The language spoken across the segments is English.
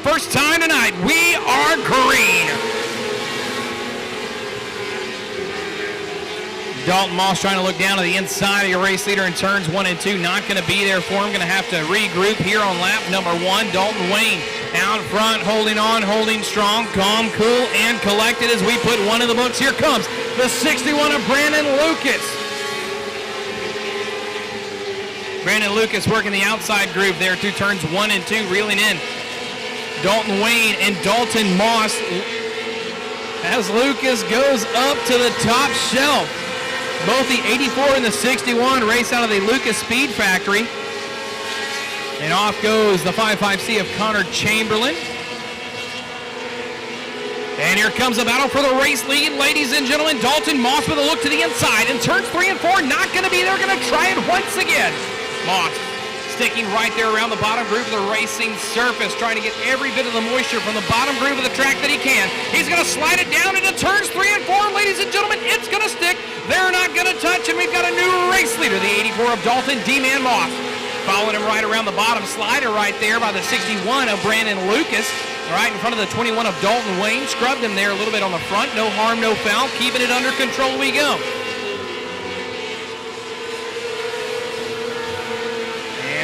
first time tonight. We are green. Dalton Moss trying to look down to the inside of your race leader in turns 1 and 2. Not going to be there for him. Going to have to regroup here on lap number 1. Dalton Wayne out front, holding on, holding strong, calm, cool, and collected as we put one in the books. Here comes the 61 of Brandon Lucas. Brandon Lucas working the outside groove there through turns 1 and 2, reeling in Dalton Wayne and Dalton Moss as Lucas goes up to the top shelf. Both the 84 and the 61 race out of the Lucas Speed Factory. And off goes the 55C of Connor Chamberlain. And here comes the battle for the race lead, ladies and gentlemen. Dalton Moss with a look to the inside. And turns 3 and 4, not going to be there. Going to try it once again. Moss sticking right there around the bottom groove of the racing surface, trying to get every bit of the moisture from the bottom groove of the track that he can. He's going to slide it down into turns 3 and 4. Ladies and gentlemen, it's going to stick. They're not going to touch, and we've got a new race leader, the 84 of Dalton D-Man Moss. Following him right around the bottom, slider right there by the 61 of Brandon Lucas. Right in front of the 21 of Dalton Wayne. Scrubbed him there a little bit on the front. No harm, no foul. Keeping it under control we go.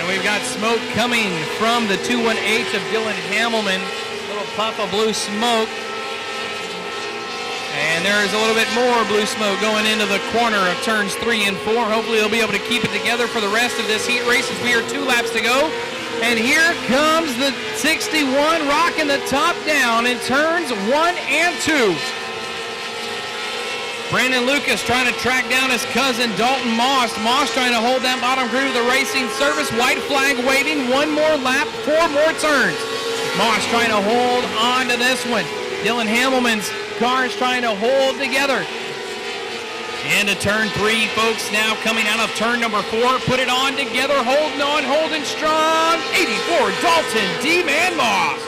We've got smoke coming from the 21H of Dylan Hamelman. A little puff of blue smoke. And there's a little bit more blue smoke going into the corner of turns 3 and 4. Hopefully they'll be able to keep it together for the rest of this heat race as we are 2 laps to go. And here comes the 61 rocking the top down in turns 1 and 2. Brandon Lucas trying to track down his cousin Dalton Moss. Moss trying to hold that bottom groove of the racing service. White flag waving. 1 more lap, 4 more turns. Moss trying to hold on to this one. Dylan Hamelman's car is trying to hold together. Into turn 3, folks, now coming out of turn number 4. Put it on together, holding on, holding strong. 84 Dalton D-Man Moss.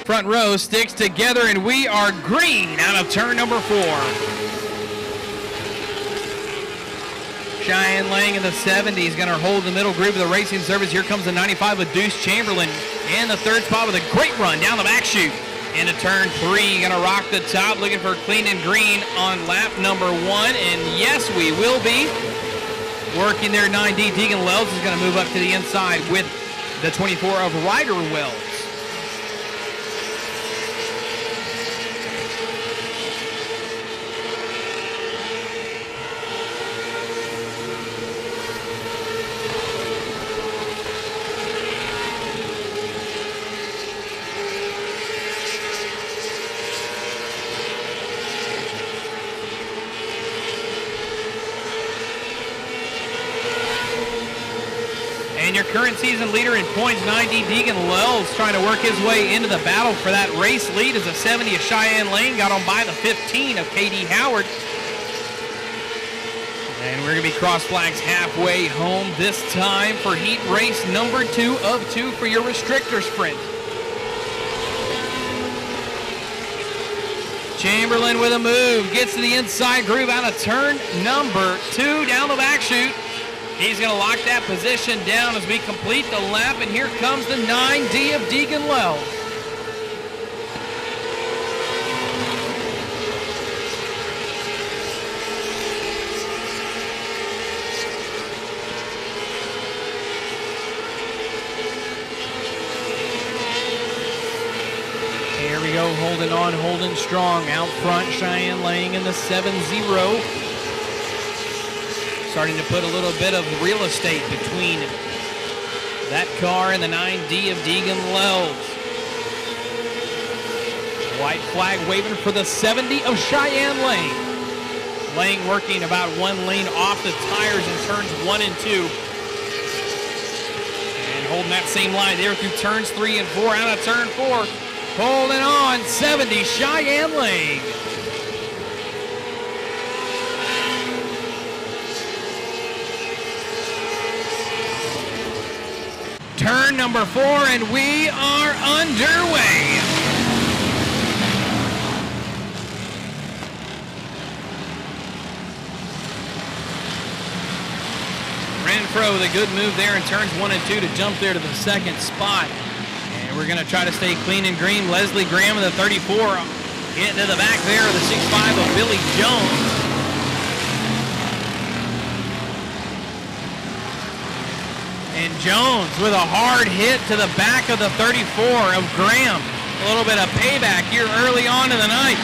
Front row sticks together, and we are green out of turn number 4. Cheyenne Lang in the 70s going to hold the middle groove of the racing service. Here comes the 95 with Deuce Chamberlain in the third spot with a great run down the back chute. Into turn 3, going to rock the top, looking for clean and green on lap number 1. And yes, we will be. Working there, 9D Deegan Wells is going to move up to the inside with the 24 of Ryder Wells. And your current season leader in points, 9D Deegan Wells, trying to work his way into the battle for that race lead as a 70 of Cheyenne Lane got on by the 15 of KD Howard. And we're going to be cross flags halfway home this time for heat race number 2 of 2 for your restrictor sprint. Chamberlain with a move, gets to the inside groove out of turn number 2 down the back chute. He's going to lock that position down as we complete the lap, and here comes the 9D of Deegan Wells. Here we go, holding on, holding strong. Out front, Cheyenne Lang in the 7-0. Starting to put a little bit of real estate between that car and the 9D of Deegan Wells. White flag waving for the 70 of Cheyenne Lang. Lang working about 1 lane off the tires in turns 1 and 2. And holding that same line there through turns 3 and 4 out of turn 4. Holding on, 70 Cheyenne Lang. Turn number 4, and we are underway. Renfro with a good move there in turns 1 and 2 to jump there to the second spot. And we're going to try to stay clean and green. Leslie Graham with a 34 getting to the back there of the 6'5" of Billy Jones. And Jones with a hard hit to the back of the 34 of Graham. A little bit of payback here early on in the night.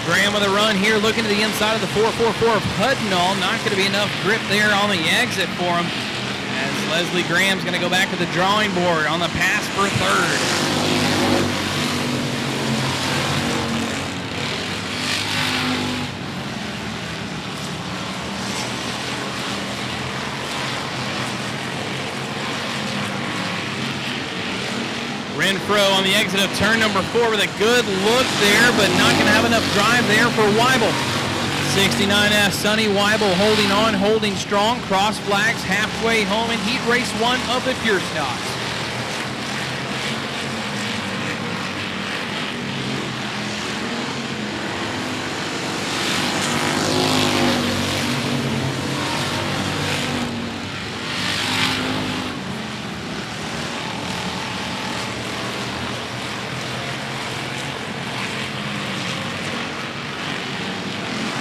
Graham with a run here, looking to the inside of the 444 of Hudnall. Not going to be enough grip there on the exit for him, as Leslie Graham's going to go back to the drawing board on the pass for third. Renfro on the exit of turn number 4 with a good look there, but not going to have enough drive there for Weibel. 69F Sonny Weibel holding on, holding strong. Cross flags halfway home in heat race 1 of the Pure Stocks.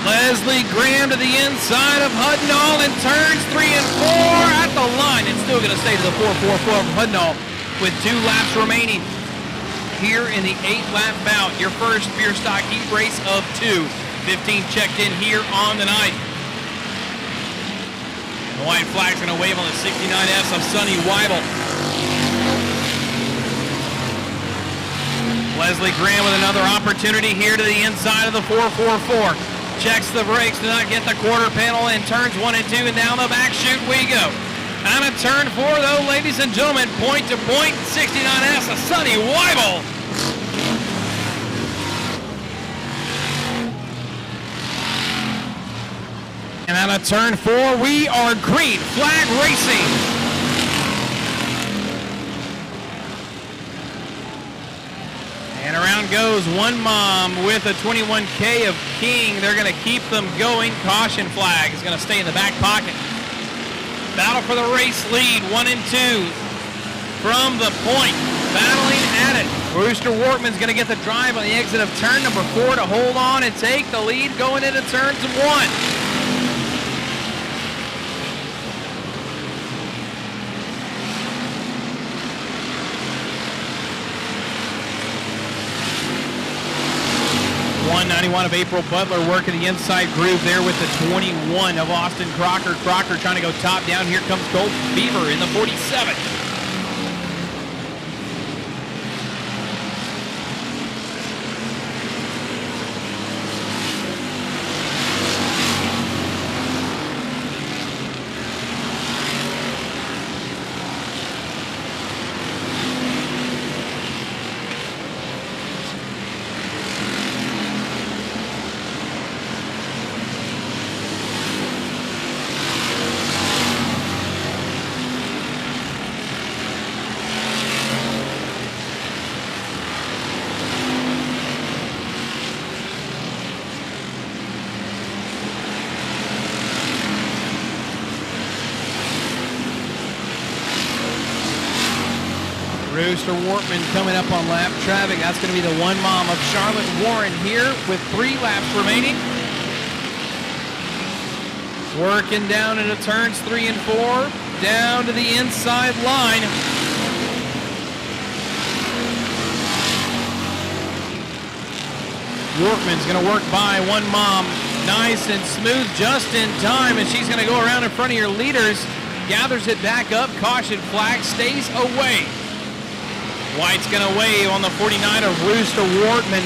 Leslie Graham to the inside of Hudnall and turns 3 and 4 at the line. It's still going to stay to the 444 from Hudnall with 2 laps remaining here in the 8-lap bout. Your first Pure Stock heat race of 2. 15 checked in here on the night. The white flag's going to wave on the 69S of Sonny Weibel. Leslie Graham with another opportunity here to the inside of the 444. Checks the brakes to not get the quarter panel in turns 1 and 2, and down the back chute we go. On a turn 4 though, ladies and gentlemen, point to point, 69S of Sonny Weibel. And on a turn 4, we are green flag racing. And around goes One Mom with a 21K of King. They're going to keep them going. Caution flag is going to stay in the back pocket. Battle for the race lead, 1 and 2 from the point. Battling at it. Rooster Wortman's going to get the drive on the exit of turn number 4 to hold on and take the lead going into turns 1. .91 of April Butler working the inside groove there with the 21 of Austin Crocker. Crocker trying to go top down. Here comes Colt Beaver in the 47. Rooster Wortman coming up on lap traffic. That's going to be the One Mom of Charlotte Warren here with 3 laps remaining. Working down into turns 3 and 4, down to the inside line. Wortman's going to work by One Mom. Nice and smooth just in time, and she's going to go around in front of your leaders. Gathers it back up. Caution flag stays away. White's going to wave on the 49 of Rooster Wortman.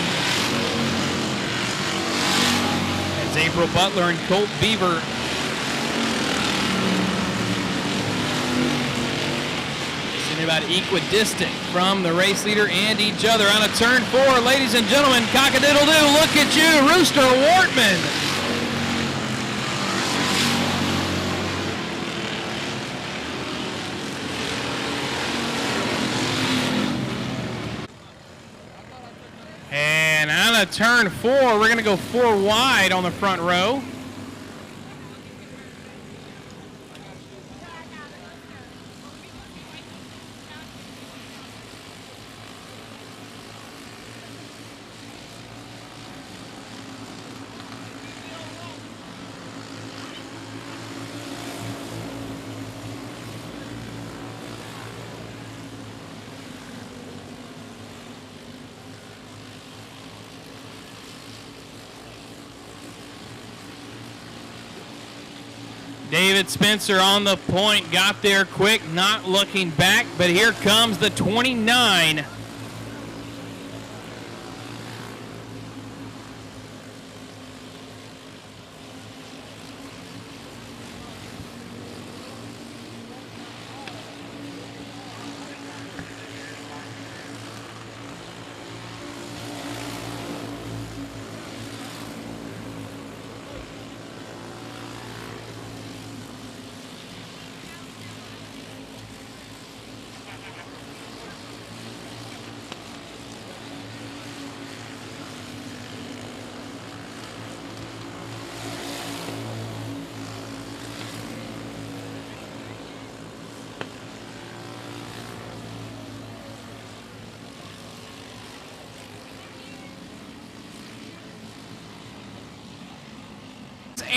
As April Butler and Colt Beaver seem about equidistant from the race leader and each other. On a turn 4, ladies and gentlemen, cock-a-diddle-doo, look at you, Rooster Wortman. of turn 4. We're going to go 4 wide on the front row. David Spencer on the point, got there quick, not looking back, but here comes the 29.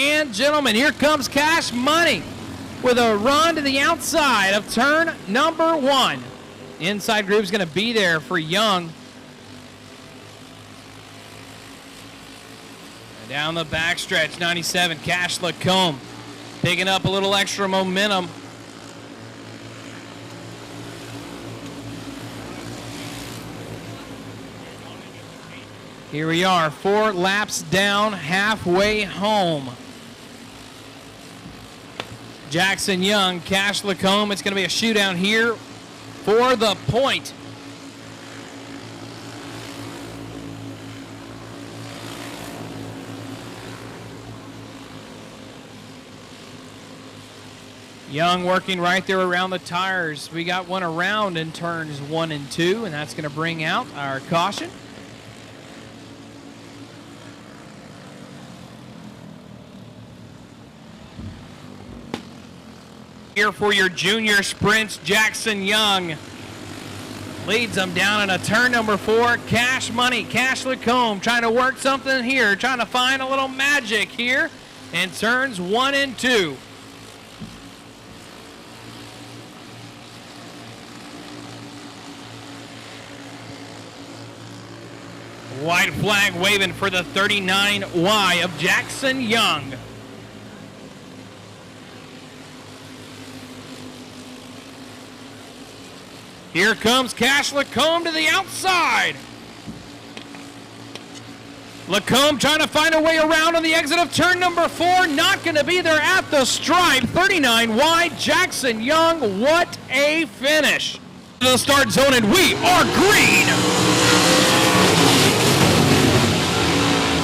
And gentlemen, here comes Cash Money with a run to the outside of turn number 1. Inside group's going to be there for Young. And down the backstretch, 97, Cash Lacombe picking up a little extra momentum. Here we are, 4 laps down, halfway home. Jackson Young, Cash Lacombe. It's going to be a shootout here for the point. Young working right there around the tires. We got one around in turns 1 and 2, and that's going to bring out our caution. Here for your junior sprints, Jackson Young leads them down in a turn number 4. Cash Money, Cash Lacombe trying to work something here, trying to find a little magic here in turns 1 and 2. White flag waving for the 39Y of Jackson Young. Here comes Cash Lacombe to the outside. Lacombe trying to find a way around on the exit of turn number 4. Not going to be there at the stripe. 39 wide. Jackson Young, what a finish. To the start zone, and we are green.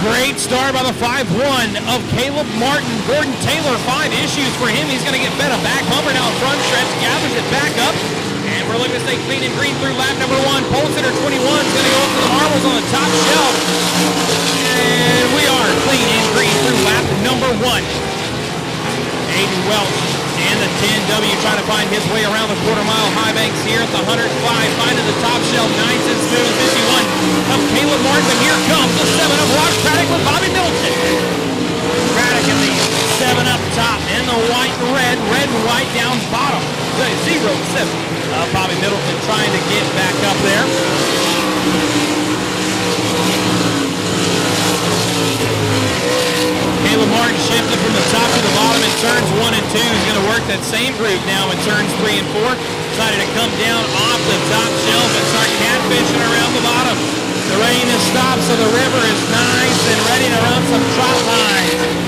Great start by the 5-1 of Caleb Martin. Gordon Taylor, 5 issues for him. He's going to get fed a back bumper down front stretch. Gathers it back up. And we're looking to stay clean and green through lap number 1. Pole sitter 21 is going to go up to the marbles on the top shelf. And we are clean and green through lap number 1. Aiden Welch and the 10W trying to find his way around the quarter-mile high banks here at the 105. Finding the top shelf, nice and smooth. 51 of Caleb Martin. And here comes the 7 of Ross Craddock with Bobby Middleton. Craddock in the 7 up top and the white and red, red and white down bottom. 0-7. Bobby Middleton trying to get back up there. Caleb Martin shifted from the top to the bottom in turns 1 and 2. He's going to work that same group now in turns 3 and 4. Decided to come down off the top shelf and start catfishing around the bottom. The rain has stopped, so the river is nice and ready to run some trot lines.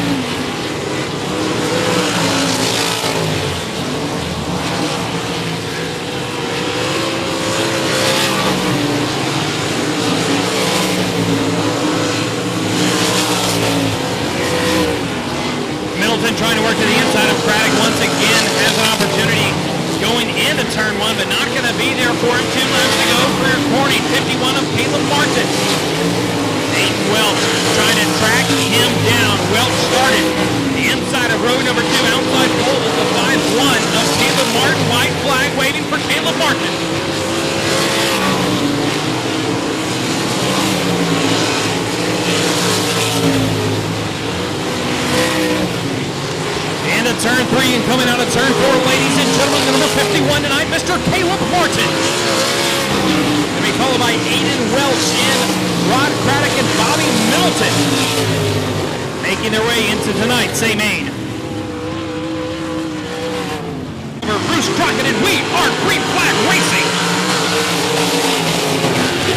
Trying to work to the inside of Craddock once again, has an opportunity going into turn 1, but not going to be there for him. 2 laps to go for your corny. 51 of Caleb Martin. Nate Welch trying to track him down. Welch started the inside of row number 2, outside pole is the 5-1 of Caleb Martin. White flag waving for Caleb Martin. Into turn 3 and coming out of turn 4, ladies and gentlemen, the number 51 tonight, Mr. Caleb Martin. To be followed by Aiden Welch and Rod Craddock and Bobby Middleton, making their way into tonight's A-Main. Bruce Crockett, and we are Green Flag Racing.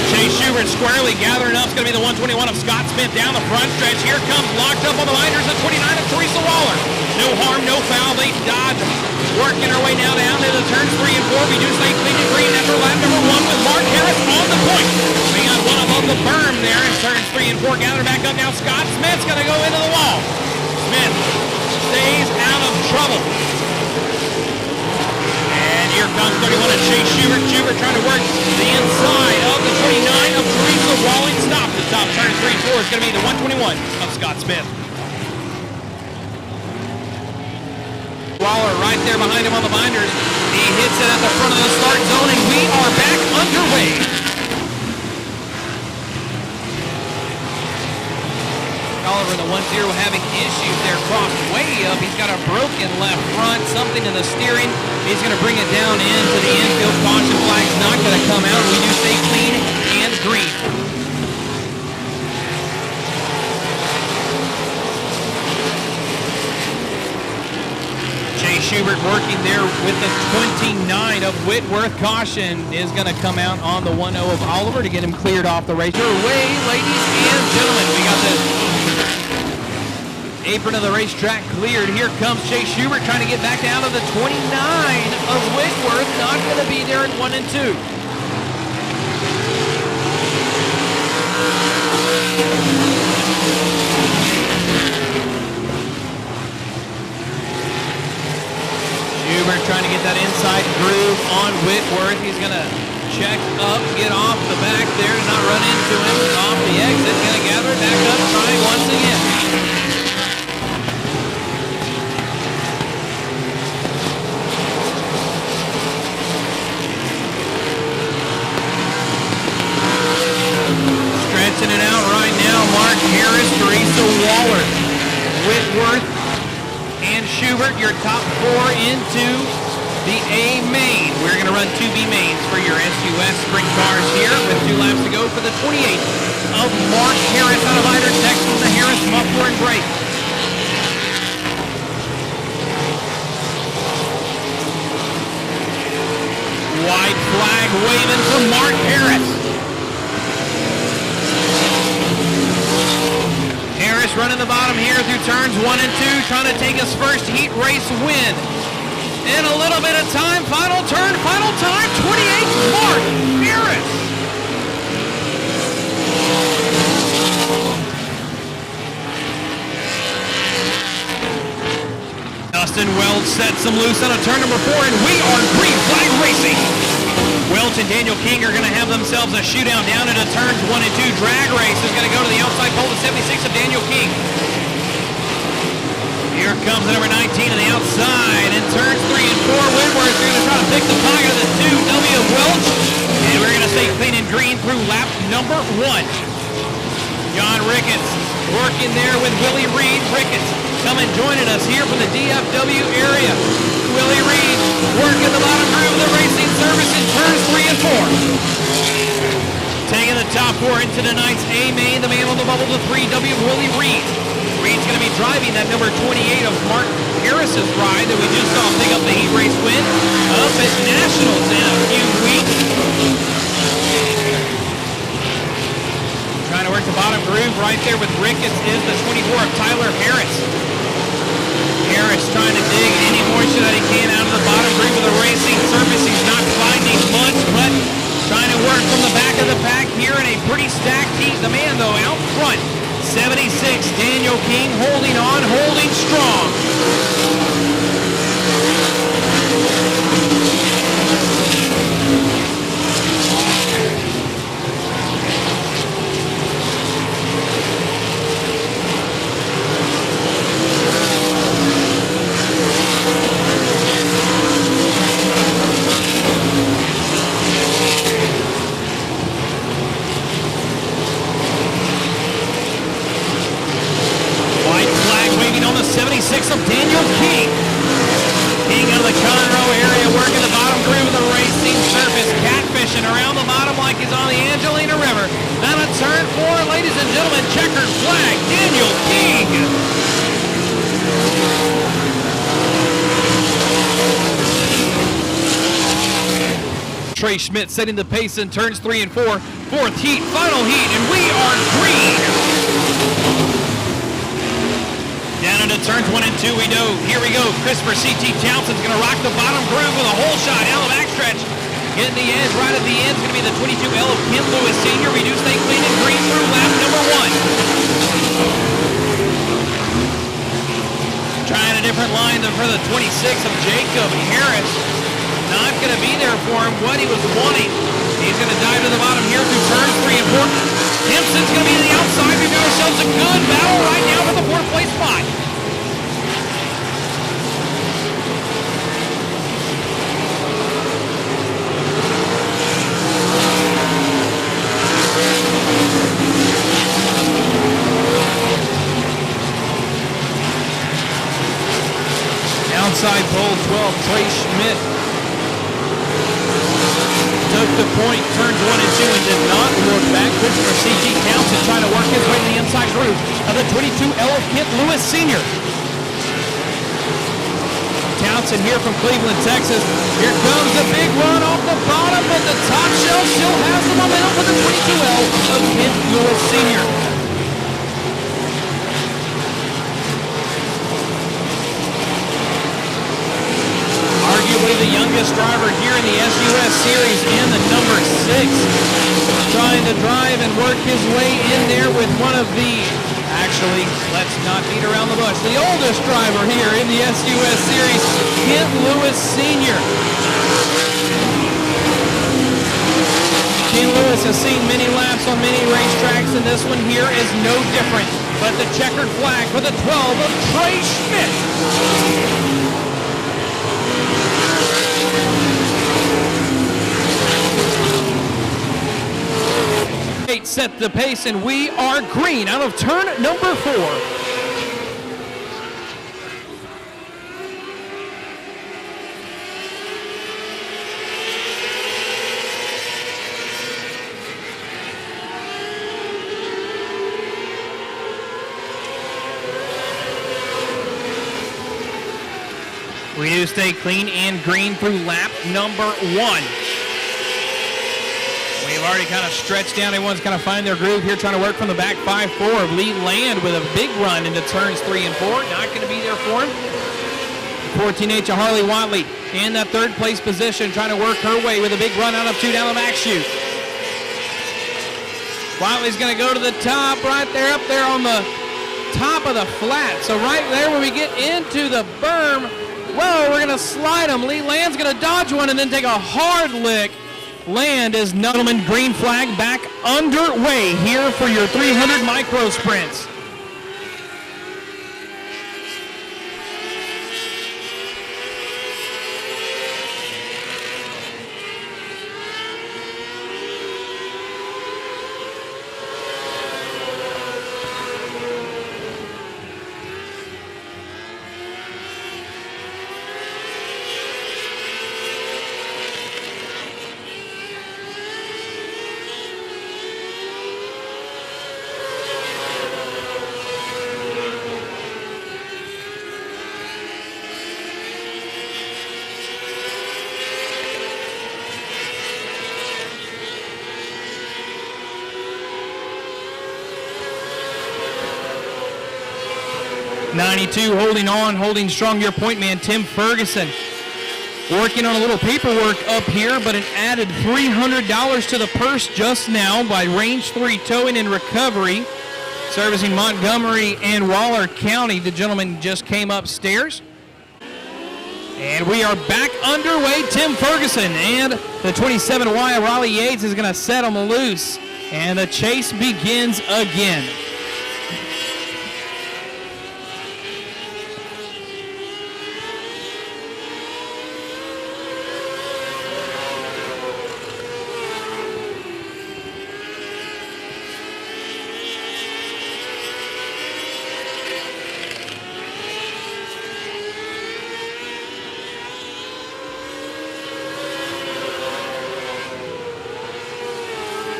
Chase Schubert squarely gathering up. It's going to be the 121 of Scott Smith down the front stretch. Here comes locked up on the liners at 29 of Teresa Waller. No harm, no foul. They dodge. Working her way now down to the turns 3 and 4. We do stay clean and green after lap number 1 with Mark Harris on the point. We got one above the berm there in turns 3 and 4. Gather back up now. Scott Smith's going to go into the wall. Smith stays out of trouble. And here comes 31 of Chase Schubert. Schubert trying to work the inside of the 29 of Teresa Walling. Stop the top turn 3 and 4 is going to be the 121 of Scott Smith. Waller right there behind him on the binders. He hits it at the front of the start zone, and we are back underway. Oliver, the 1-0, having issues there, crossed way up. He's got a broken left front, something in the steering. He's going to bring it down into the infield. Caution flag's not going to come out. We do stay clean and green. Schubert working there with the 29 of Whitworth. Caution is going to come out on the 1-0 of Oliver to get him cleared off the race. Away, ladies and gentlemen. We got the apron of the racetrack cleared. Here comes Chase Schubert trying to get back down to the 29 of Whitworth. Not going to be there in 1 and 2. Schubert trying to get that inside groove on Whitworth. He's going to check up, get off the back there to not run into him. Off the exit, going to gather it back up, trying once again. Stretching it out right now, Mark Harris, Teresa Waller, Whitworth, and Schubert, your top 4 into the A-Main. We're going to run 2 B-Mains for your SUS sprint cars here with 2 laps to go for the 28th of Mark Harris out of Ider, Texas, the Harris muffler and brake. White flag waving for Mark Harris. Harris running the bottom here through turns 1 and 2, trying to take his first heat race win. In a little bit of time, final turn, final time, 28th, Mark Harris. Dustin Welch sets him loose on a turn number 4, and we are green flag racing. Welch and Daniel King are going to have themselves a shootout down into turns 1 and 2. Drag race is going to go to the outside pole to 76 of Daniel King. Here comes the number 19 to the outside. In turns 3 and 4, Whitworth is going to try to pick the pocket of the 2W of Welch. And we're going to stay clean and green through lap number 1. John Ricketts working there with Willie Reed. Ricketts coming joining us here from the DFW area. Willie Reed working the bottom groove of the racing service in turns 3 and 4. Taking the top 4 into tonight's A-Main, the man on the bubble, the 3W, Willie Reed. Reed's going to be driving that number 28 of Mark Harris's ride that we just saw pick up the heat race win up at Nationals in a few weeks. Trying to work the bottom groove right there with Ricketts is the 24 of Tyler Harris. Harris trying to dig any moisture that he can out of the bottom groove of the racing surface. He's not finding much, but trying to work from the back of the pack here in a pretty stacked heat. The man, though, out front, 76, Daniel King holding on, holding strong. gentlemen, checkered flag, Daniel King. Trey Schmidt setting the pace in turns 3 and 4. Fourth heat, final heat, and we are green. Down into turns 1 and 2 we go. Here we go. Christopher C.T. Townsend's going to rock the bottom groove with a hole shot down the backstretch. Getting the edge right at the end is going to be the 22L of Kent Lewis Sr. We do stay clean and green through lap number 1. Trying a different line than for the 26 of Jacob Harris. Not going to be there for him what he was wanting. He's going to dive to the bottom here through turns 3 and 4. Timpson's going to be to the outside. We've got ourselves a good battle right now for the 4th place spot. Outside pole 12, Trey Schmidt took the point, turns 1 and 2 and did not look back. Christopher C.G. Townsend trying to work his way to the inside groove of the 22L of Kent Lewis Sr. Townsend here from Cleveland, Texas. Here comes the big run off the bottom, but the top shelf still has the momentum for the 22L of Kent Lewis Sr. Arguably the youngest driver here in the SUS Series in the number 6. Trying to drive and work his way in there with one of the, actually, let's not beat around the bush, the oldest driver here in the SUS Series, Kent Lewis Sr. Kent Lewis has seen many laps on many racetracks, and this one here is no different. But the checkered flag for the 12 of Trey Schmidt. Set the pace, and we are green out of turn number 4. We do stay clean and green through lap number 1. We've already kind of stretched down. Everyone's kind of finding their groove here, trying to work from the back 5-4 of Lee Land with a big run into turns 3 and 4. Not going to be there for him. 14H of Harley Watley in that 3rd place position, trying to work her way with a big run out of 2 down the back chute. Watley's going to go to the top right there, up there on the top of the flat. So right there when we get into the berm, whoa, we're going to slide him. Lee Land's going to dodge one and then take a hard lick. Land is gentlemen, green flag back underway here for your 300 micro sprints. .92 holding on, holding strong. Your point man, Tim Ferguson, working on a little paperwork up here, but an added $300 to the purse just now by Range 3 Towing and Recovery, servicing Montgomery and Waller County. The gentleman just came upstairs. And we are back underway. Tim Ferguson and the 27Y of Raleigh Yates is going to set them loose. And the chase begins again.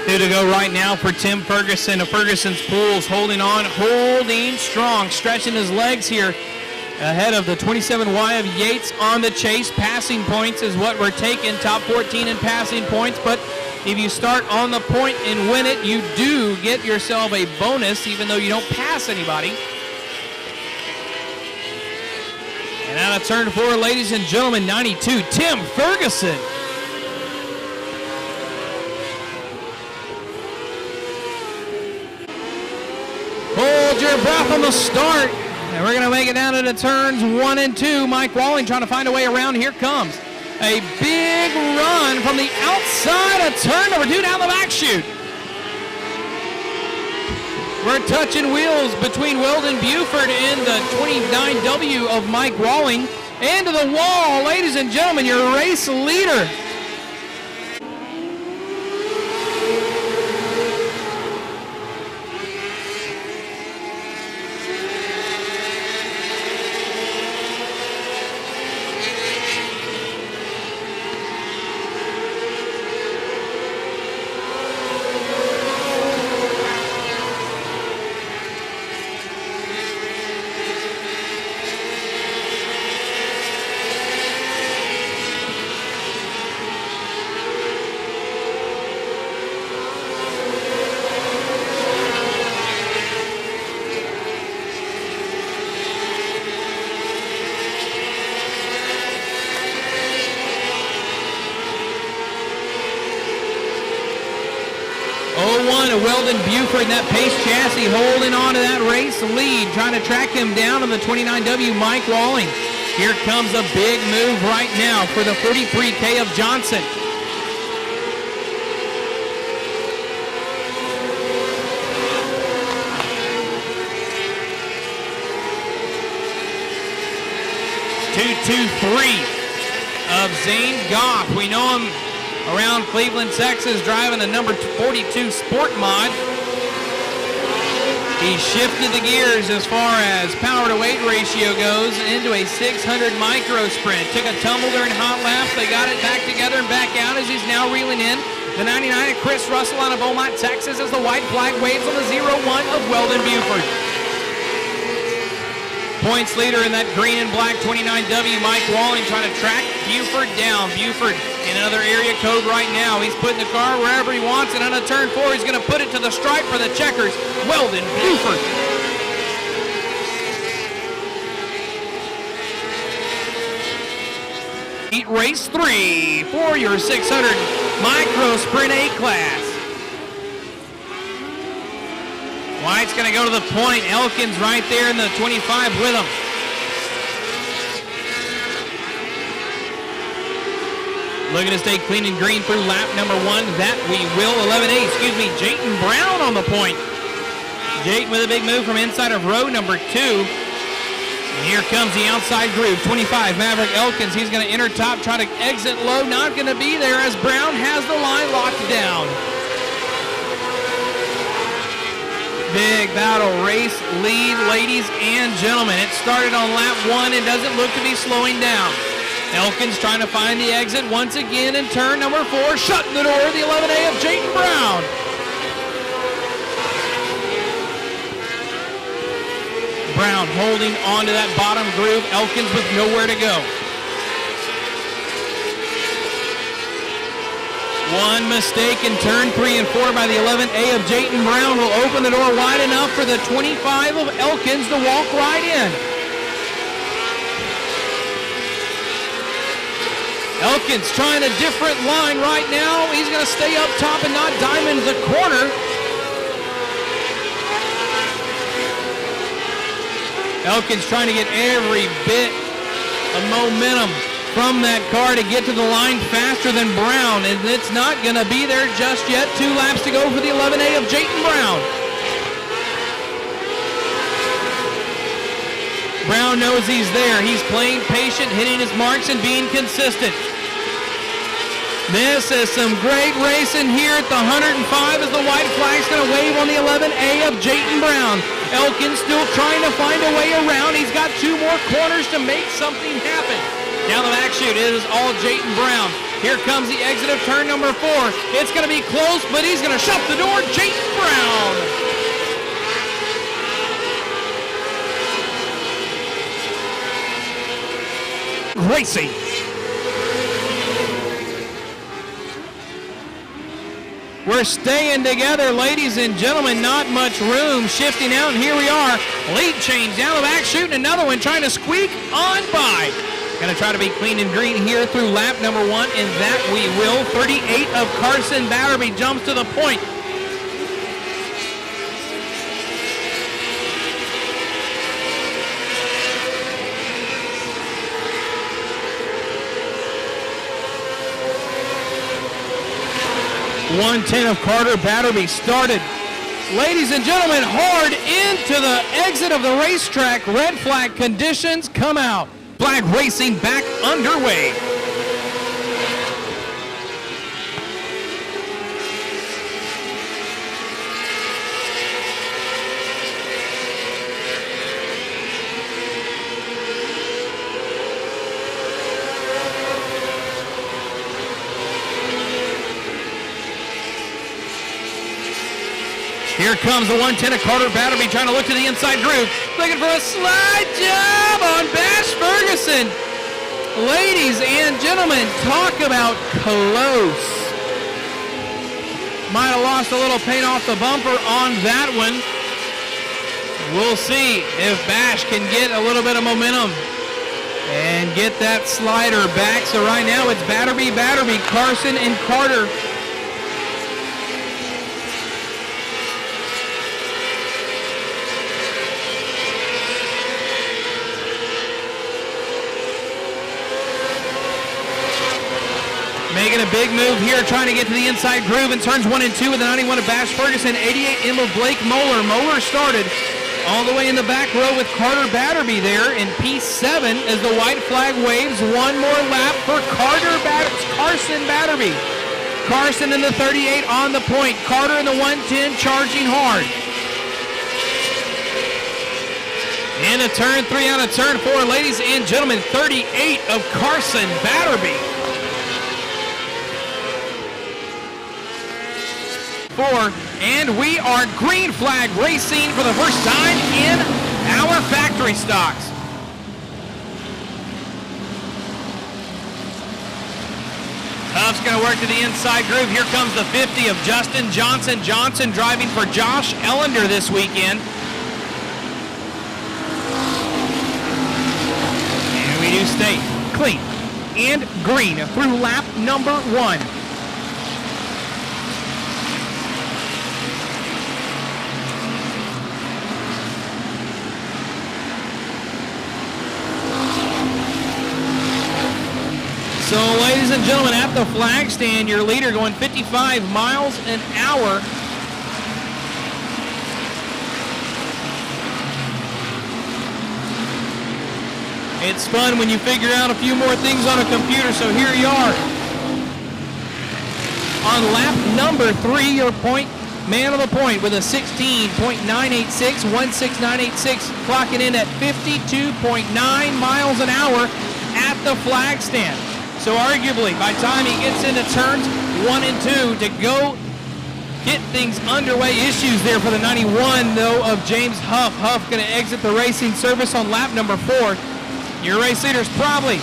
Two to go right now for Tim Ferguson of Ferguson's Pools, holding on, holding strong, stretching his legs here ahead of the 27Y of Yates on the chase. Passing points is what we're taking, top 14 in passing points, but if you start on the point and win it, you do get yourself a bonus even though you don't pass anybody. And out of turn 4, ladies and gentlemen, 92, Tim Ferguson. Hold your breath on the start. And we're going to make it down to the turns 1 and 2. Mike Walling trying to find a way around. Here comes a big run from the outside of turn number 2 down the back chute. We're touching wheels between Weldon Buford and the 29W of Mike Walling. Into the wall, ladies and gentlemen, your race leader. Weldon Buford in that pace chassis holding on to that race lead, trying to track him down on the 29W Mike Walling. Here comes a big move right now for the 43K of Johnson. Two-two-three of Zane Goff. We know him around Cleveland, Texas, driving the number 42 Sport Mod. He shifted the gears as far as power to weight ratio goes into a 600 micro sprint. Took a tumble during hot laps. They got it back together and back out as he's now reeling in. The 99 of Chris Russell out of Beaumont, Texas, as the white flag waves on the 0-1 of Weldon Buford. Points leader in that green and black 29W, Mike Walling, trying to track Buford down. Buford in another area code right now. He's putting the car wherever he wants, and on a turn 4, he's going to put it to the stripe for the checkers. Weldon Buford. Race 3 for your 600 micro sprint A class. White's going to go to the point. Elkins right there in the 25 with him. Looking to stay clean and green through lap number 1. That we will. 11A, Jayton Brown on the point. Jayton with a big move from inside of row number 2. And here comes the outside groove. 25, Maverick Elkins. He's going to enter top, try to exit low. Not going to be there as Brown has the line locked down. Big battle race lead, ladies and gentlemen. It started on lap 1 and doesn't look to be slowing down. Elkins trying to find the exit once again in turn number 4, shutting the door, the 11A of Jayton Brown. Brown holding on to that bottom groove. Elkins with nowhere to go. One mistake in turn 3 and 4 by the 11A of Jayton Brown will open the door wide enough for the 25 of Elkins to walk right in. Elkins trying a different line right now. He's going to stay up top and not diamond the corner. Elkins trying to get every bit of momentum from that car to get to the line faster than Brown, and it's not going to be there just yet. 2 laps to go for the 11A of Jayton Brown. Brown knows he's there. He's playing patient, hitting his marks, and being consistent. This is some great racing here at the 105 as the white flag's going to wave on the 11A of Jayton Brown. Elkins still trying to find a way around. He's got 2 more corners to make something happen. Down the back chute, it is all Jayton Brown. Here comes the exit of turn number 4. It's going to be close, but he's going to shut the door. James Brown. Racing. We're staying together, ladies and gentlemen. Not much room. Shifting out, and here we are. Lead change down the back, shooting another one, trying to squeak on by. Going to try to be clean and green here through lap number 1, and that we will. 38 of Carson Batterby jumps to the point. .110 of Carter Batterby started. Ladies and gentlemen, hard into the exit of the racetrack. Red flag conditions come out. Flag racing back underway. Here comes the 110 of Carter Batterby trying to look to the inside groove. Looking for a slide job on Bash Ferguson. Ladies and gentlemen, talk about close. Might have lost a little paint off the bumper on that one. We'll see if Bash can get a little bit of momentum and get that slider back. So right now it's Batterby, Carson, and Carter. Making a big move here, trying to get to the inside groove in turns 1 and 2 with the 91 of Bash Ferguson, 88 M of Blake Moeller. Moeller started all the way in the back row with Carter Batterby there in P7 as the white flag waves. One more lap for Carson Batterby. Carson in the 38 on the point. Carter in the 110 charging hard. Into turn 3 out of turn 4, ladies and gentlemen, 38 of Carson Batterby. And we are green flag racing for the first time in our factory stocks. Huff's going to work to the inside groove. Here comes the 50 of Justin Johnson. Johnson driving for Josh Ellender this weekend. And we do stay clean and green through lap number 1. So, ladies and gentlemen, at the flag stand, your leader going 55 miles an hour. It's fun when you figure out a few more things on a computer, so here you are. On lap number 3, your point, man of the point with a 16.986, 16986, clocking in at 52.9 miles an hour at the flag stand. So arguably, by the time he gets into turns 1 and 2 to go get things underway, issues there for the 91, though, of James Huff. Huff going to exit the racing service on lap number 4. Your race leader's probably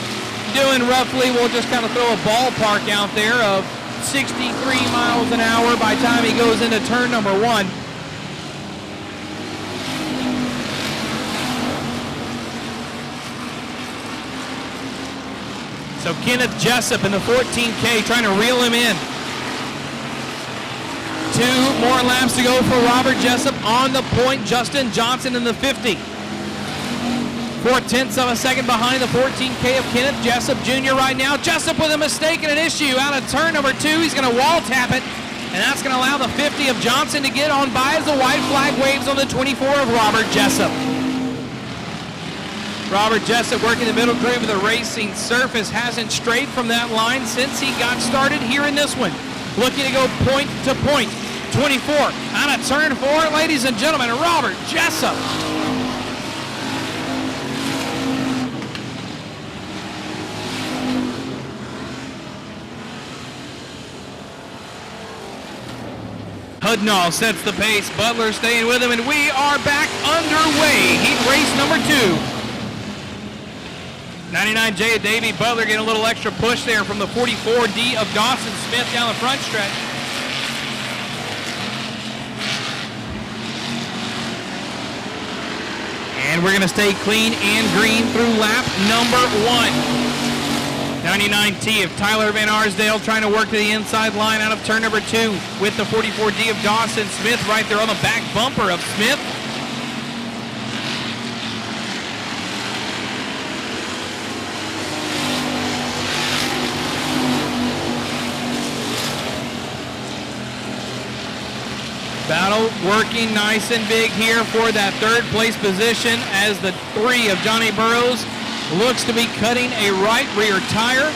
doing roughly, we'll just kind of throw a ballpark out there, of 63 miles an hour by the time he goes into turn number 1. So Kenneth Jessup in the 14K trying to reel him in. 2 more laps to go for Robert Jessup. On the point, Justin Johnson in the 50. 4/10 of a second behind the 14K of Kenneth Jessup Jr. right now. Jessup with a mistake and an issue out of turn number 2. He's going to wall tap it, and that's going to allow the 50 of Johnson to get on by as the white flag waves on the 24 of Robert Jessup. Robert Jessup working the middle groove of the racing surface, hasn't strayed from that line since he got started here in this one. Looking to go point to point. 24 out of turn 4, ladies and gentlemen, Robert Jessup. Hudnall sets the pace. Butler staying with him, and we are back underway. Heat race number 2. 99J of Davey Butler getting a little extra push there from the 44D of Dawson Smith down the front stretch. And we're going to stay clean and green through lap number 1. 99T of Tyler Van Arsdale trying to work to the inside line out of turn number 2 with the 44D of Dawson Smith right there on the back bumper of Smith. Battle working nice and big here for that third place position as the 3 of Johnny Burrows looks to be cutting a right rear tire.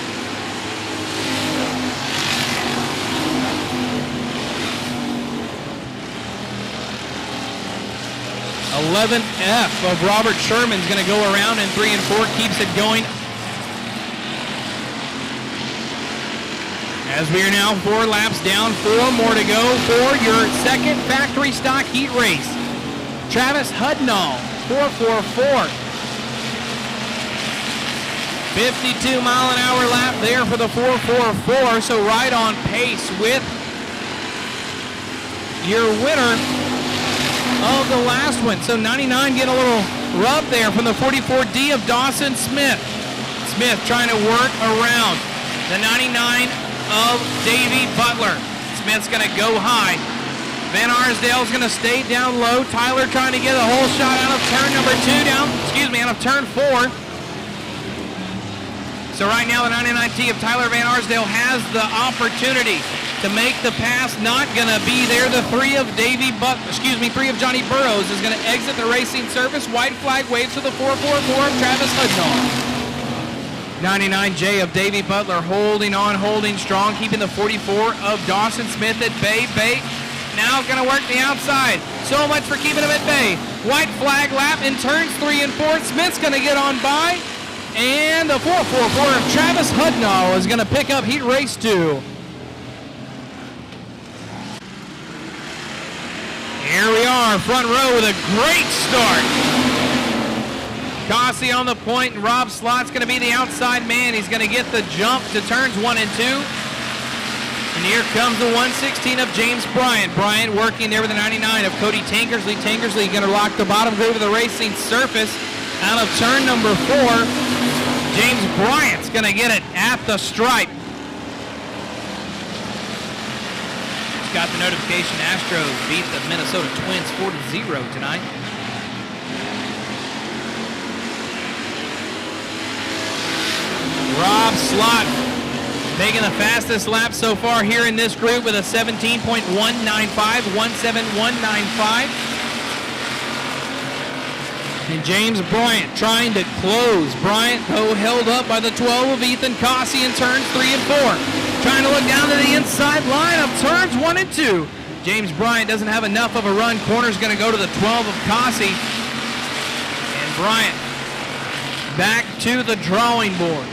F of Robert Sherman's going to go around, and 3 and 4 keeps it going. As we are now 4 laps down, 4 more to go for your second factory stock heat race. Travis Hudnall, 4:44. 52-mile-an-hour lap there for the 4:44, so right on pace with your winner of the last one. So 99 getting a little rub there from the 44D of Dawson Smith. Smith trying to work around the 99 of Davey Butler. Smith's going to go high. Van Arsdale's going to stay down low. Tyler trying to get a whole shot out of turn number 2 out of turn 4. So right now the 99T of Tyler Van Arsdale has the opportunity to make the pass. Not going to be there. The 3 of Johnny Burrows is going to exit the racing surface. White flag waves to the 4:44 of Travis Hudnall. 99J of Davey Butler holding on, holding strong, keeping the 44 of Dawson Smith at bay. Now going to work the outside. So much for keeping him at bay. White flag lap in turns 3 and 4. Smith's going to get on by. And the 4:44 of Travis Hudnall is going to pick up heat race 2. Here we are, front row with a great start. Cossey on the point, and Rob Slott's going to be the outside man. He's going to get the jump to turns 1 and 2. And here comes the 116 of James Bryant. Bryant working there with the 99 of Cody Tankersley. Tankersley going to lock the bottom groove of the racing surface out of turn number 4. James Bryant's going to get it at the stripe. Just got the notification Astros beat the Minnesota Twins 4-0 tonight. Rob Slott making the fastest lap so far here in this group with a 17.195, 17195. And James Bryant trying to close. Bryant, though, held up by the 12 of Ethan Cossey in turns 3 and 4. Trying to look down to the inside line of turns 1 and 2. James Bryant doesn't have enough of a run. Corner's going to go to the 12 of Cossey. And Bryant back to the drawing board.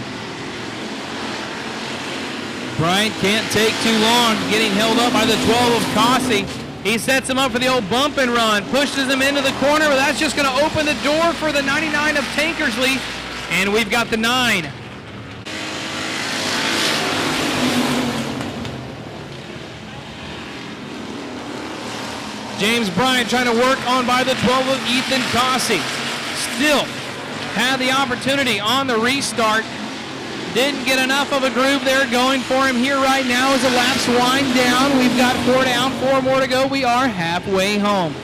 Bryant can't take too long getting held up by the 12 of Cossey. He sets him up for the old bump and run, pushes him into the corner, but that's just going to open the door for the 99 of Tankersley, and we've got the 9. James Bryant trying to work on by the 12 of Ethan Cossey. Still had the opportunity on the restart. Didn't get enough of a groove there going for him here right now as the laps wind down. We've got 4 down, 4 more to go. We are halfway home.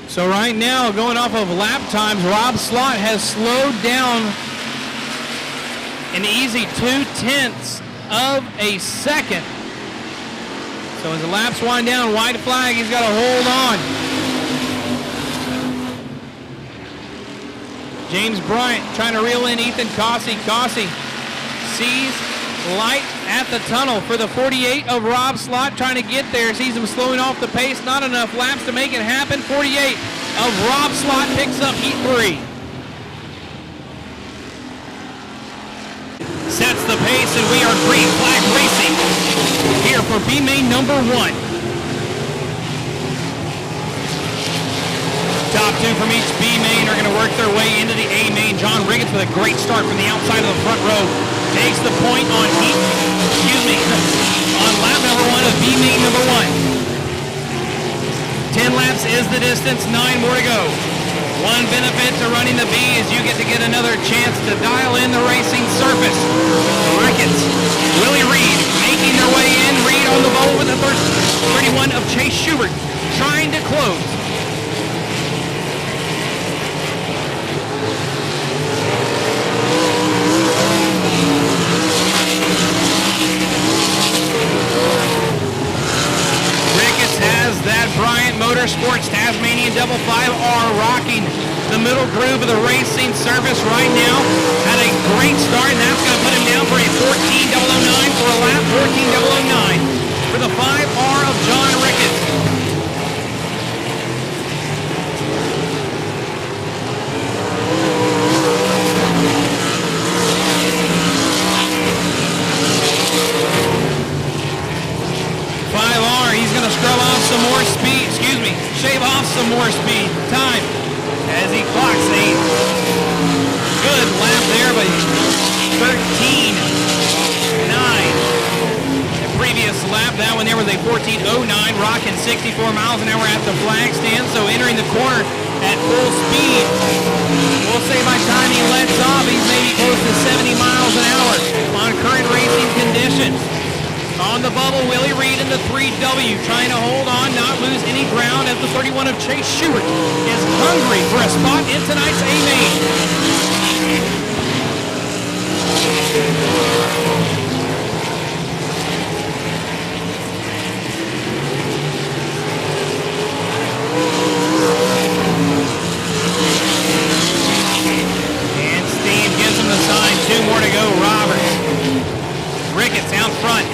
So right now, going off of lap times, Rob Slott has slowed down an easy 0.2 of a second So as the laps wind down, white flag, he's got to hold on. James Bryant trying to reel in Ethan Cossey. Cossey sees light at the tunnel for the 48 of Rob Slott, trying to get there. Sees him slowing off the pace. Not enough laps to make it happen. 48 of Rob Slott picks up heat 3. Sets the pace, and we are green flag racing here for B main number 1. Top 2 from each B main are going to work their way into the A main. John Riggins with a great start from the outside of the front row takes the point on on lap number 1 of B main number 1. 10 laps is the distance, 9 more to go. One benefit to running the B is you get to get another chance to dial in the racing surface. Ricketts, Willie Reed making their way in. Reed on the bubble with the 31 of Chase Schubert trying to close. Ricketts has that Bryant Motorsports Tasmanian Double 5R rocking the middle groove of the racing surface right now. Had a great start, and that's going to put him down for a 14.009 for a lap. 14.009 for the 5R of John Ricketts. Shave off some more speed. Time as he clocks a good lap there, but 13.9. The previous lap, that one there was a 14.09, rocking 64 miles an hour at the flag stand. So entering the corner at full speed. We'll say by the time he lets off, he's maybe close to 70 miles an hour on current racing conditions. On the bubble, Willie Reed in the 3W, trying to hold on, not lose any ground, as the 31 of Chase Schubert is hungry for a spot in tonight's A main. And Steve gives him the sign. 2 more to go. Roberts. Ricketts out front.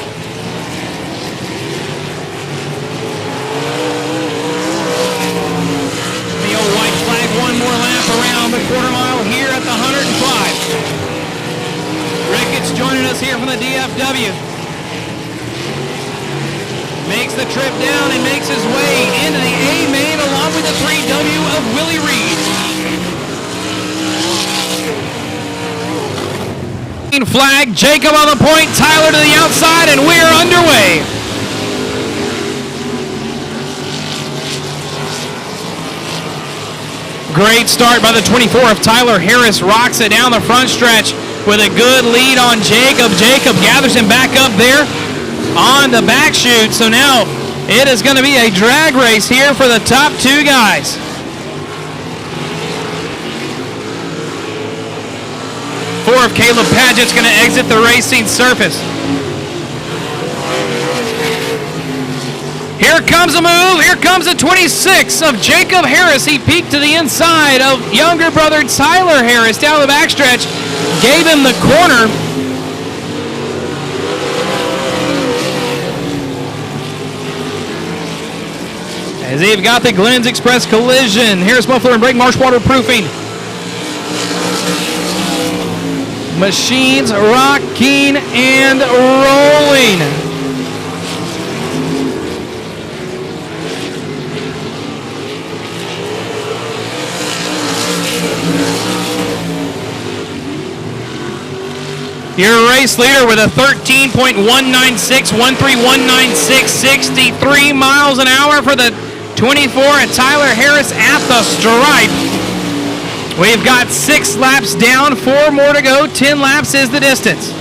One more lap around the quarter mile here at the 105. Ricketts joining us here from the DFW. Makes the trip down and makes his way into the A main along with the 3W of Willie Reed. Green flag, Jacob on the point, Tyler to the outside, and we're underway. Great start by the 24 of Tyler Harris. Rocks it down the front stretch with a good lead on Jacob. Jacob gathers him back up there on the back chute. So now it is going to be a drag race here for the top 2 guys. Four of Caleb Padgett's going to exit the racing surface. Here comes a move. Here comes a 26 of Jacob Harris. He peeked to the inside of younger brother Tyler Harris down the backstretch. Gave him the corner. As they've got the Glenn's Express collision. Harris Muffler and Brake Marsh waterproofing. Machines rocking and rolling. Your race leader with a 13.196, 13196, 63 miles an hour for the 24 at Tyler Harris at the stripe. We've got 6 laps down, 4 more to go, 10 laps is the distance.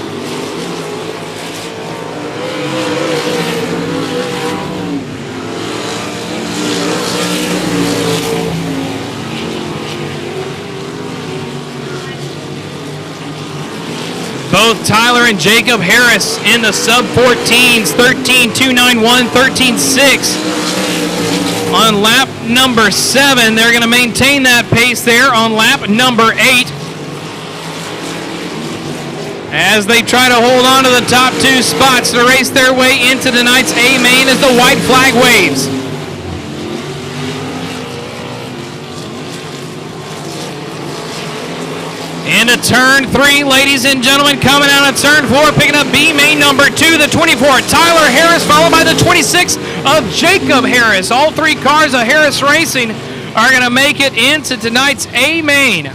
Both Tyler and Jacob Harris in the sub-14s, 13.291, 13.6. On lap number 7, they're going to maintain that pace there on lap number 8. As they try to hold on to the top 2 spots to race their way into tonight's A main as the white flag waves. Into turn 3, ladies and gentlemen, coming out of turn 4, picking up B main number 2, the 24, Tyler Harris, followed by the 26 of Jacob Harris. All 3 cars of Harris Racing are going to make it into tonight's A main.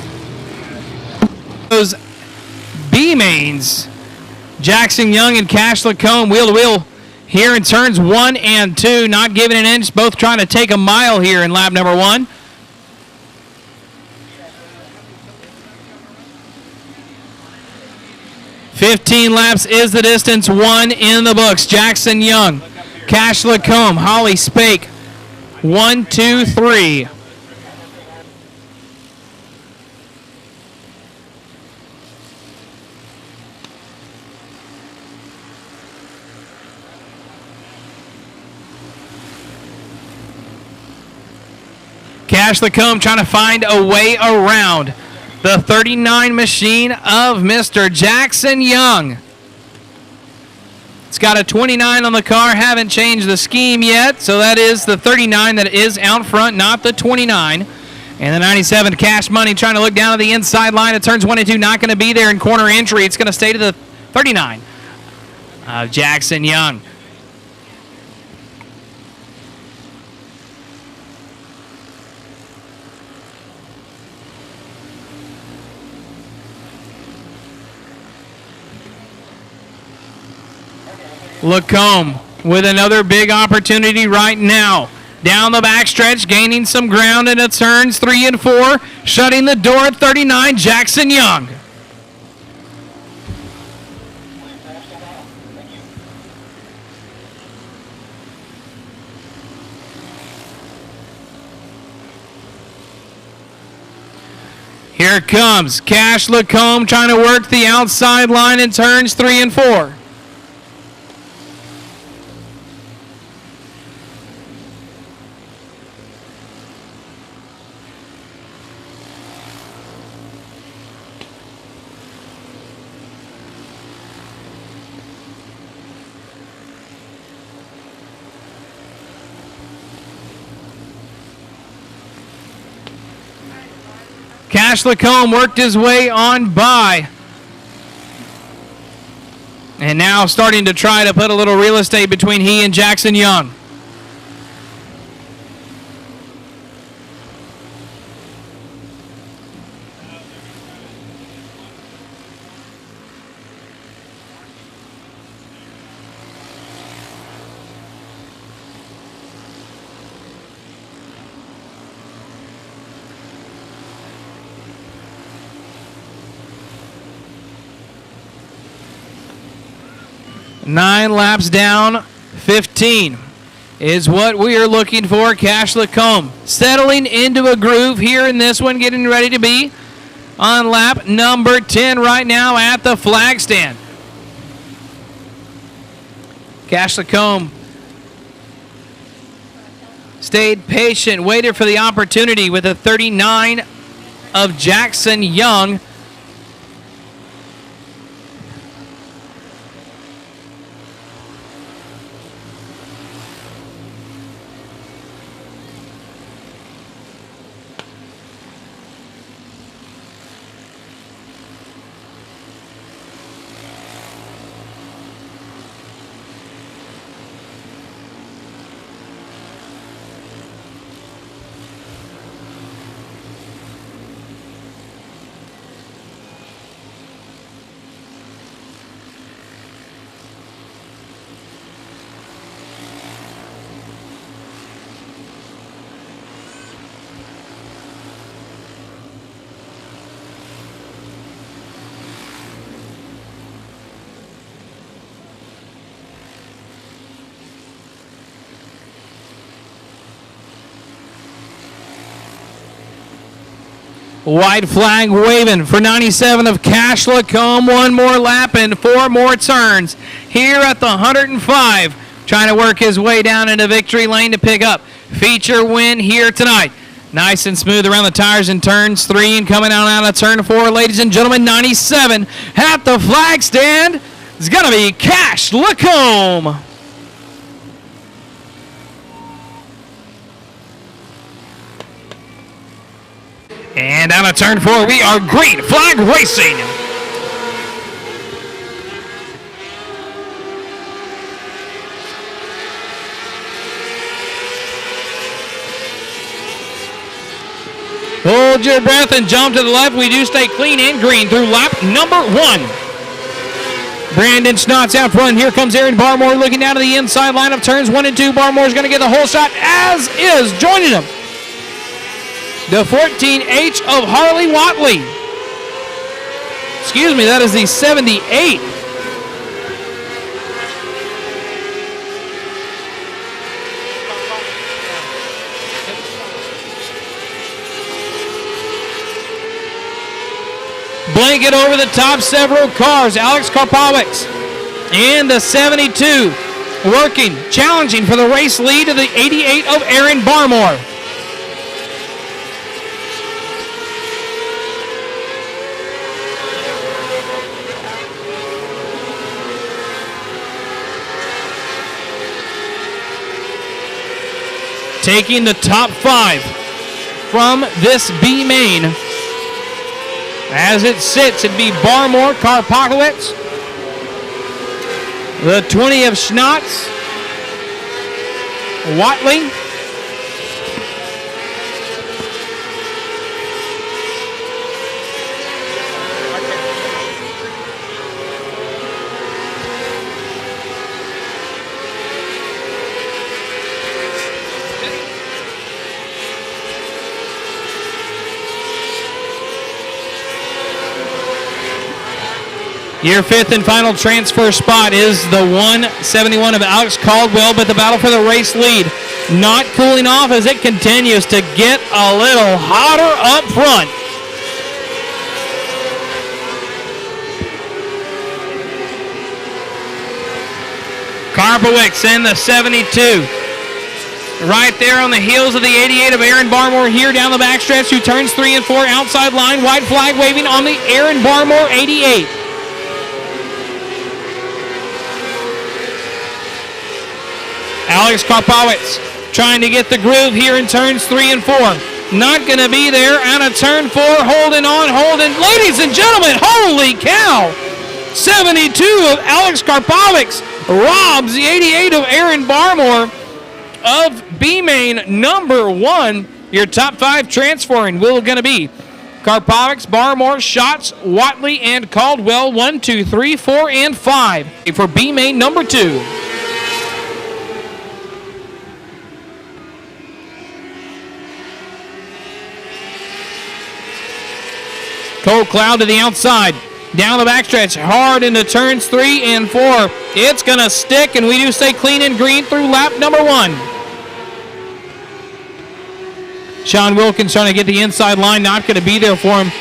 Those B mains, Jackson Young and Cash Lacombe, wheel to wheel here in turns 1 and 2, not giving an inch, both trying to take a mile here in lap number 1. "15 laps is the distance, 1 in the books. Jackson Young, Cash Lacombe, Holly Spake, 1, 2, 3. Cash Lacombe trying to find a way around the 39 machine of Mr. Jackson Young. It's got a 29 on the car, haven't changed the scheme yet, so that is the 39 that is out front, not the 29. And the 97 Cash Money trying to look down at the inside line. It turns 1 and 2, not going to be there in corner entry. It's going to stay to the 39 of Jackson Young. Lacombe with another big opportunity right now. Down the backstretch, gaining some ground in the turns 3 and 4. Shutting the door at 39, Jackson Young. Here comes Cash Lacombe trying to work the outside line in turns 3 and 4. Cash Lacombe worked his way on by. And now starting to try to put a little real estate between he and Jackson Young. Nine laps down, 15 is what we are looking for. Cash Lacombe settling into a groove here in this one, getting ready to be on lap number 10 right now at the flag stand. Cash Lacombe stayed patient, waited for the opportunity with a 39 of Jackson Young. White flag waving for 97 of Cash Lacombe. One more lap and 4 more turns here at the 105. Trying to work his way down into victory lane to pick up feature win here tonight. Nice and smooth around the tires in turns 3 and coming out of turn 4. Ladies and gentlemen, 97 at the flag stand is going to be Cash Lacombe. And out of turn 4, we are green flag racing. Hold your breath and jump to the left. We do stay clean and green through lap number 1. Brandon Schnott's out front. Here comes Aaron Barmore looking down to the inside line of turns 1 and 2. Barmore's going to get the whole shot, as is joining him the 14H of Harley Watley. Excuse me, that is the 78. Blanket over the top, several cars. Alex Karpowicz and the 72 working, challenging for the race lead to the 88 of Aaron Barmore. Taking the top 5 from this B main. As it sits, it'd be Barmore, Karpowicz, the 20 of Schnotz, Watley, Your 5th and final transfer spot is the 171 of Alex Caldwell, but the battle for the race lead not cooling off as it continues to get a little hotter up front. Karpowicz in the 72. Right there on the heels of the 88 of Aaron Barmore here down the backstretch through turns 3 and 4. Outside line, white flag waving on the Aaron Barmore 88. Alex Karpowicz trying to get the groove here in turns 3 and 4. Not going to be there. Out of turn 4, holding on. Ladies and gentlemen, holy cow! 72 of Alex Karpowicz robs the 88 of Aaron Barmore of B-Main number 1. Your top 5 transferring will going to be Karpowicz, Barmore, Schatz, Watley, and Caldwell. 1, 2, 3, 4, and 5 for B-Main number 2. Cold Cloud to the outside. Down the backstretch. Hard into turns 3 and 4. It's going to stick, and we do stay clean and green through lap number 1. Sean Wilkins trying to get the inside line. Not going to be there for him.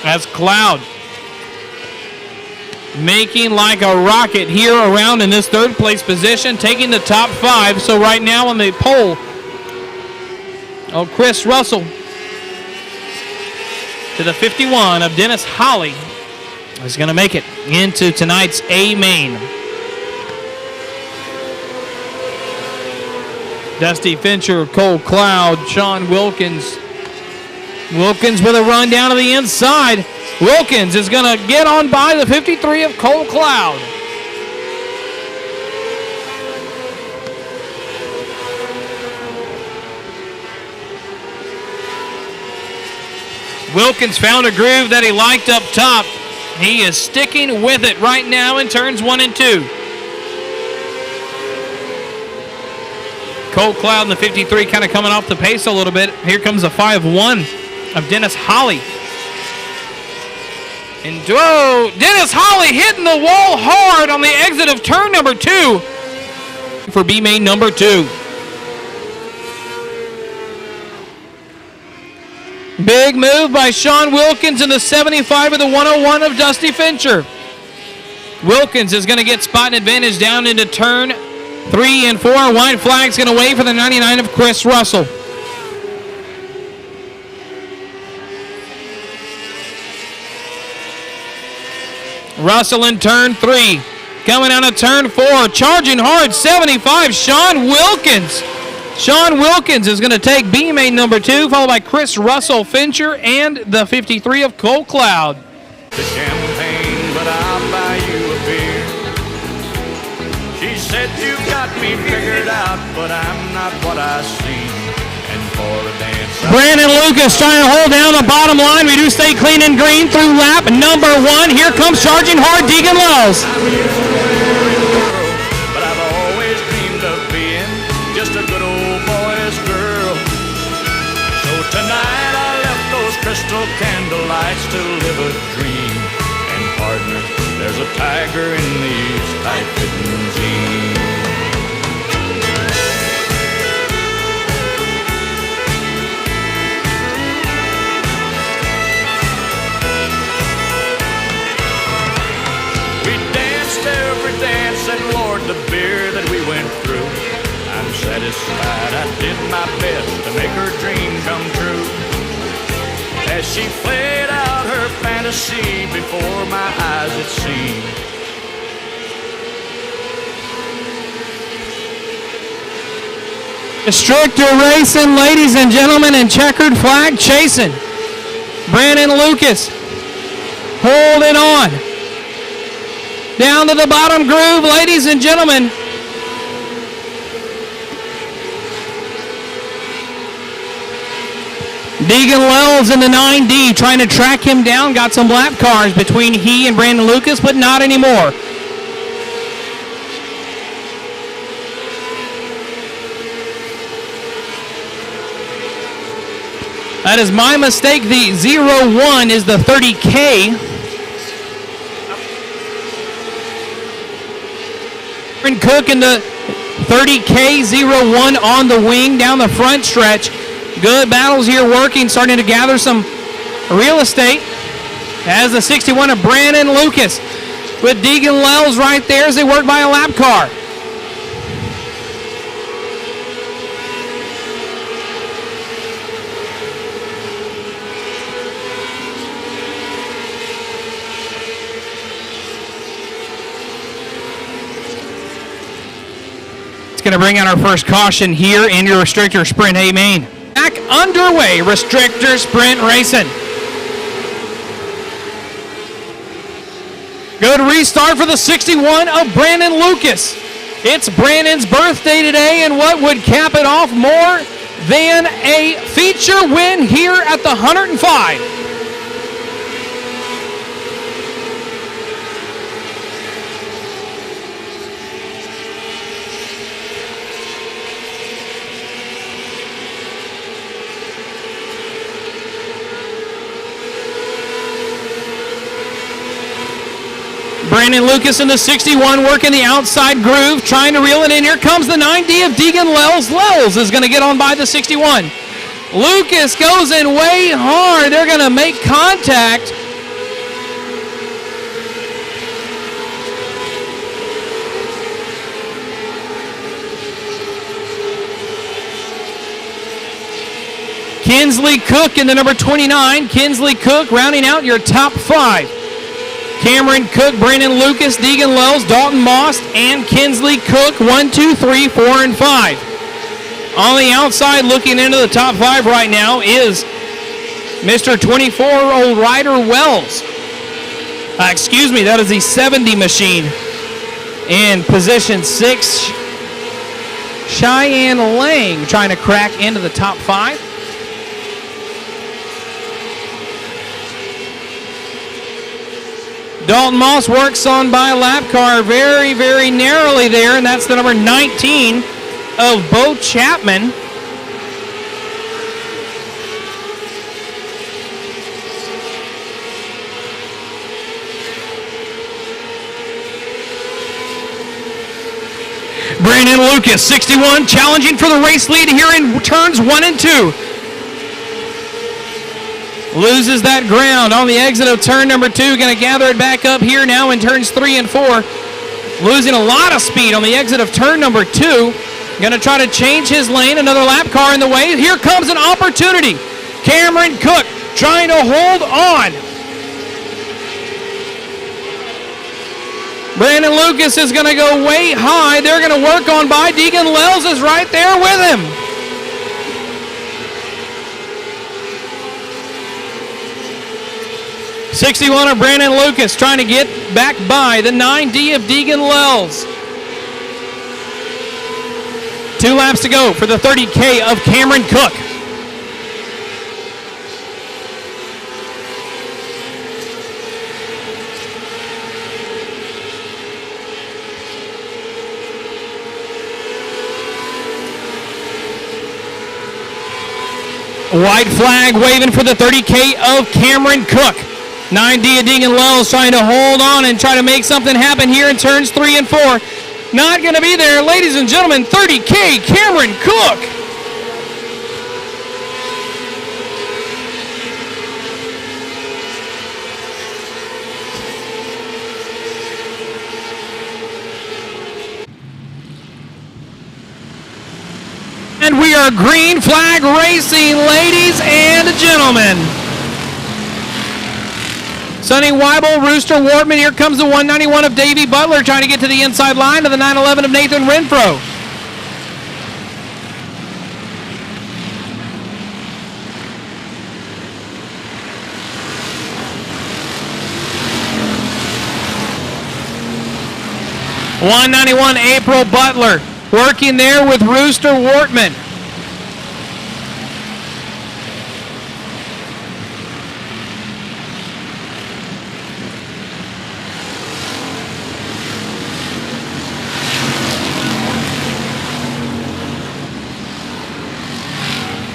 As Cloud making like a rocket here around in this 3rd place position. Taking the top 5. So right now on the pole, Chris Russell to the 51 of Dennis Holly is going to make it into tonight's A main. Dusty Fincher, Cole Cloud, Sean Wilkins. Wilkins with a run down to the inside. Wilkins is going to get on by the 53 of Cole Cloud. Wilkins found a groove that he liked up top. He is sticking with it right now in turns 1 and 2. Cole Cloud in the 53 kind of coming off the pace a little bit. Here comes the 5-1 of Dennis Holly. And whoa, Dennis Holly hitting the wall hard on the exit of turn number 2 for B-Main number 2. Big move by Sean Wilkins in the 75 of the 101 of Dusty Fincher. Wilkins is going to get spot and advantage down into turn 3 and 4. White flag's going to wave for the 99 of Chris Russell. Russell in turn 3. Coming out of turn 4. Charging hard, 75, Sean Wilkins. Sean Wilkins is going to take B main number 2, followed by Chris Russell Fincher and the 53 of Cole Cloud. The champagne, but I'll buy you a beer. She said you've got me figured out, but I'm not what I seem. And for a dance, Brandon Lucas trying to hold down the bottom line. We do stay clean and green through lap number 1. Here comes charging hard Deegan Wells. But I've always dreamed of being just a good old boy's girl. So tonight I left those crystal candle lights to live a dream. And partner, there's a tiger in these tight-fitting jeans. We danced every dance, and Lord, the beer that we went through. I'm satisfied I did my best to make her dream come true. As she played out her fantasy before my eyes, it seemed. Restrictor racing, ladies and gentlemen, and checkered flag chasing. Brandon Lucas holding on. Down to the bottom groove, ladies and gentlemen. Deegan Wells in the 9D trying to track him down. Got some lap cars between he and Brandon Lucas, but not anymore. That is my mistake. The 01 is the 30K. Cook in the 30K 01 on the wing down the front stretch. Good battles here working, starting to gather some real estate as the 61 of Brandon Lucas with Deegan Wells right there as they work by a lap car. Going to bring out our first caution here in your restrictor sprint A main. Back underway, restrictor sprint racing. Good restart for the 61 of Brandon Lucas. It's Brandon's birthday today, and what would cap it off more than a feature win here at the 105? Brandon Lucas in the 61 working the outside groove, trying to reel it in. Here comes the 9D of Deegan Wells. Wells is going to get on by the 61. Lucas goes in way hard. They're going to make contact. Kinsley Cook in the number 29. Kinsley Cook rounding out your top 5. Cameron Cook, Brandon Lucas, Deegan Wells, Dalton Moss, and Kinsley Cook, 1, 2, 3, 4, and 5. On the outside, looking into the top 5 right now is Mr. 24-year-old Ryder Wells. Excuse me, that is the 70 machine. In position 6, Cheyenne Lang trying to crack into the top 5. Dalton Moss works on by a lap car very, very narrowly there, and that's the number 19 of Bo Chapman. Brandon Lucas, 61, challenging for the race lead here in turns 1 and 2. loses that ground on the exit of turn number 2. Going to gather it back up here now in turns 3 and 4. Losing a lot of speed on the exit of turn number 2. Going to try to change his lane. Another lap car in the way. Here comes an opportunity. Cameron Cook trying to hold on. Brandon Lucas is going to go way high. They're going to work on by. Deegan Lells is right there with him. '61 of Brandon Lucas trying to get back by the 9D of Deegan Lells. 2 laps to go for the 30K of Cameron Cook. White flag waving for the 30K of Cameron Cook. 9D of Deegan Lells trying to hold on and try to make something happen here in turns 3 and 4. Not going to be there, ladies and gentlemen. 30K Cameron Cook. And we are green flag racing, ladies and gentlemen. Sonny Weibel, Rooster Wortman. Here comes the 191 of Davey Butler trying to get to the inside line of the 911 of Nathan Renfro. '191 April Butler working there with Rooster Wortman.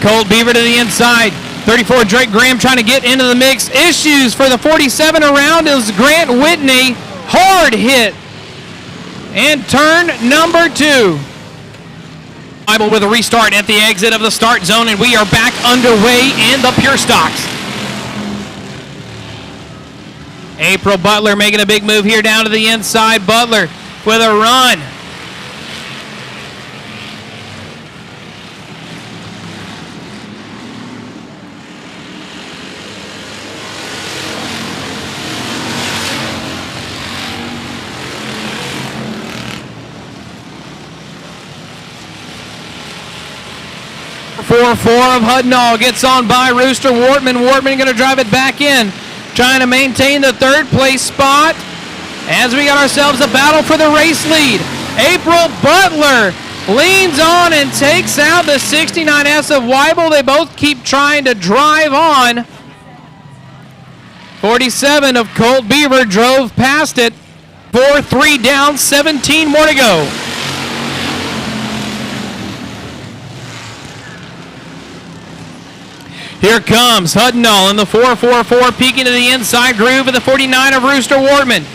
Colt Beaver to the inside. 34 Drake Graham trying to get into the mix. Issues for the 47 around is Grant Whitney. Hard hit. And turn number 2. Bible with a restart at the exit of the start zone, and we are back underway in the Pure Stocks. April Butler making a big move here down to the inside. Butler with a run. Four of Hudnall gets on by Rooster Wortman. Wortman going to drive it back in, trying to maintain the 3rd place spot as we got ourselves a battle for the race lead. April Butler leans on and takes out the 69S of Weibel. They both keep trying to drive on. 47 of Colt Beaver drove past it. 4-3 down, 17 more to go. Here comes Hudnall in the 4-4-4, peeking to the inside groove of the 49 of Rooster Wortman.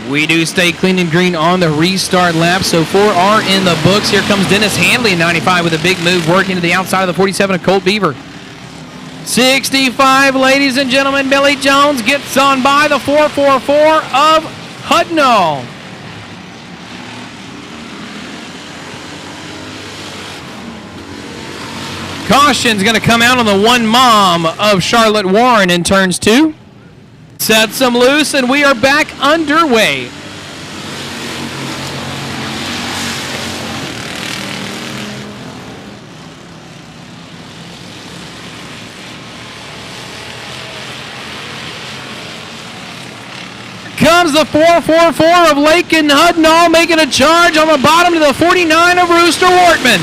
We do stay clean and green on the restart lap, so 4 are in the books. Here comes Dennis Handley in 95 with a big move, working to the outside of the 47 of Colt Beaver. 65, ladies and gentlemen, Billy Jones gets on by the 4-4-4 of Hudnall. Caution's going to come out on the 1 mom of Charlotte Warren in turns 2. Sets them loose, and we are back underway. Comes the 4-4-4 of Lake and Hudnall making a charge on the bottom to the 49 of Rooster Wortman.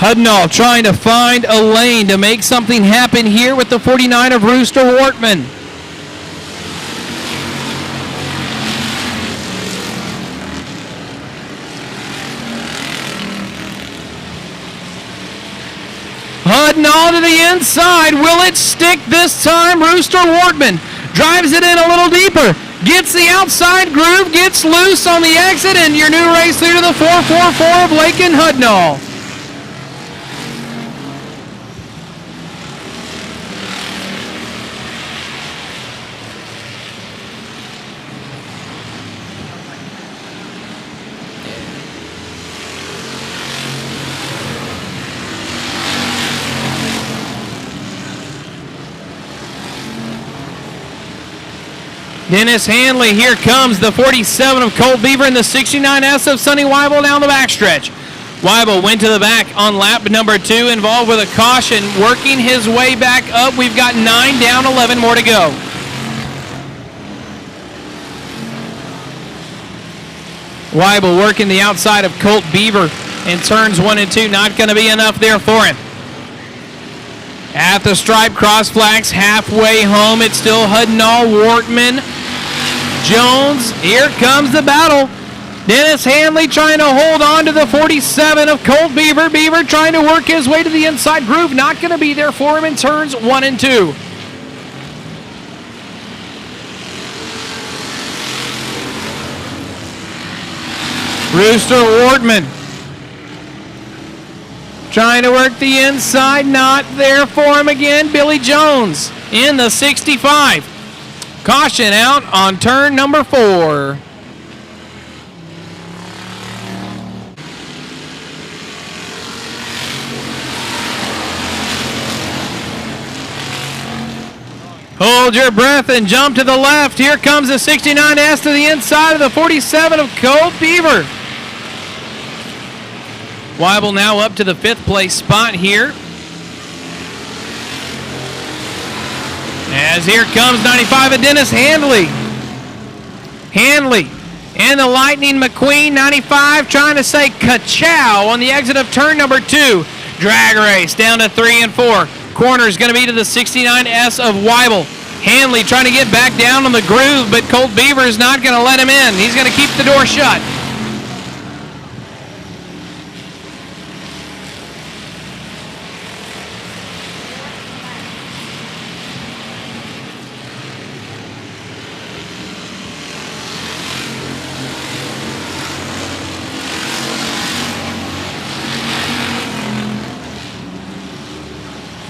Hudnall trying to find a lane to make something happen here with the 49 of Rooster Wortman. Hudnall to the inside. Will it stick this time? Rooster Wortman drives it in a little deeper. Gets the outside groove, gets loose on the exit, and your new race leader, the 444 of Lakin Hudnall. Dennis Hanley, here comes the 47 of Colt Beaver and the 69S of Sonny Weibel down the backstretch. Weibel went to the back on lap number 2, involved with a caution, working his way back up. We've got 9 down, 11 more to go. Weibel working the outside of Colt Beaver in turns 1 and 2. Not going to be enough there for him. At the stripe, cross flags halfway home. It's still Hudnall, Wortman, Jones. Here comes the battle. Dennis Hanley trying to hold on to the 47 of Colt Beaver. Beaver trying to work his way to the inside groove. Not going to be there for him in turns 1 and 2. Rooster Wortman trying to work the inside, not there for him again. Billy Jones in the 65. Caution out on turn number 4. Hold your breath and jump to the left. Here comes the 69S to the inside of the 47 of Colt Beaver. Weibel now up to the 5th place spot here. As here comes 95 of Dennis Hanley. Hanley and the Lightning McQueen 95 trying to say ka-chow on the exit of turn number 2. Drag race down to 3 and 4. Corner is going to be to the 69S of Weibel. Hanley trying to get back down on the groove, but Colt Beaver is not going to let him in. He's going to keep the door shut.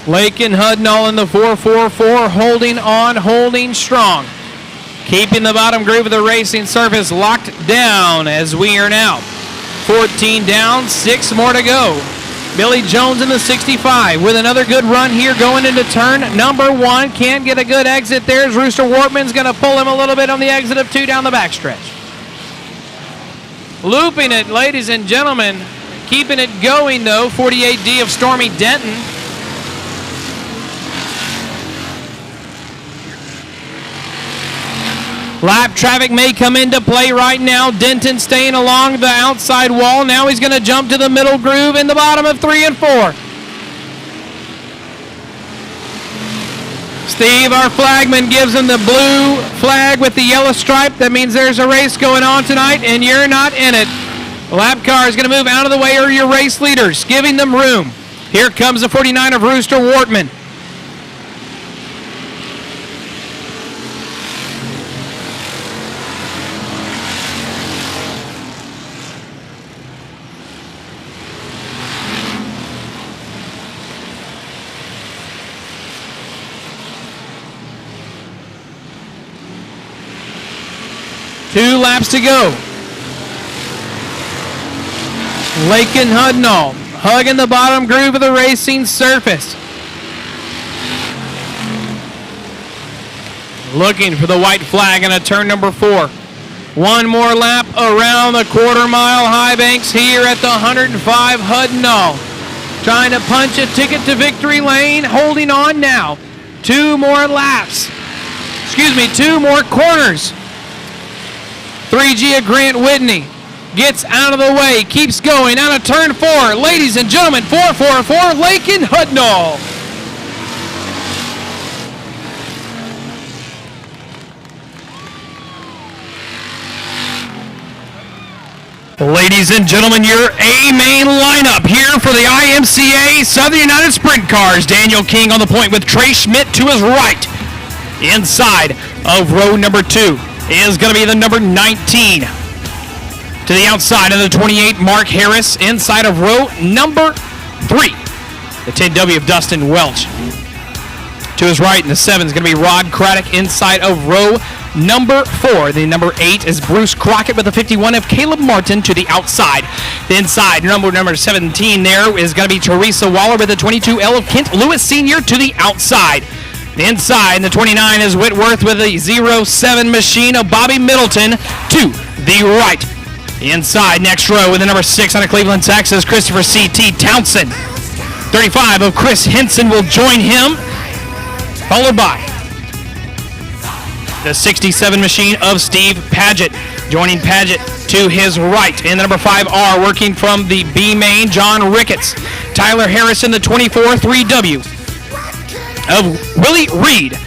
Lakin Hudnall in the 444, holding on, holding strong. Keeping the bottom groove of the racing surface locked down as we are now 14 down, 6 more to go. Billy Jones in the 65 with another good run here going into turn number 1. Can't get a good exit there as Rooster Wortman's going to pull him a little bit on the exit of 2 down the backstretch. Looping it, ladies and gentlemen. Keeping it going, though, 48D of Stormy Denton. Lap traffic may come into play right now. Denton staying along the outside wall. Now he's going to jump to the middle groove in the bottom of 3 and 4. Steve, our flagman, gives him the blue flag with the yellow stripe. That means there's a race going on tonight, and you're not in it. The lap car is going to move out of the way, or your race leaders, giving them room. Here comes the 49 of Rooster Wortman. Two laps to go. Lakin Hudnall hugging the bottom groove of the racing surface. Looking for the white flag in a turn number 4. One more lap around the quarter-mile high banks here at the 105 Hudnall. Trying to punch a ticket to victory lane, holding on now. 2 more laps. 2 more corners. 3G of Grant Whitney gets out of the way, keeps going out of turn 4. Ladies and gentlemen, 444 Lakin Hudnall. Ladies and gentlemen, your A-main lineup here for the IMCA Southern United Sprint Cars. Daniel King on the point with Trey Schmidt to his right. Inside of row number 2 is going to be the number 19. To the outside of the 28, Mark Harris. Inside of row number 3, the 10W of Dustin Welch. To his right in the 7 is going to be Rod Craddock. Inside of row number 4, the number 8 is Bruce Crockett with the 51 of Caleb Martin to the outside. The inside, number 17 there is going to be Teresa Waller with the 22L of Kent Lewis Sr. to the outside. The inside, the 29 is Whitworth with the 07 machine of Bobby Middleton to the right. The inside, next row with the number 6 out of Cleveland, Texas, Christopher C.T. Townsend. 35 of Chris Henson will join him, followed by the 67 machine of Steve Paget. Joining Paget to his right. And the number 5R working from the B main, John Ricketts. Tyler Harrison, the 24 3W of Willie Reed.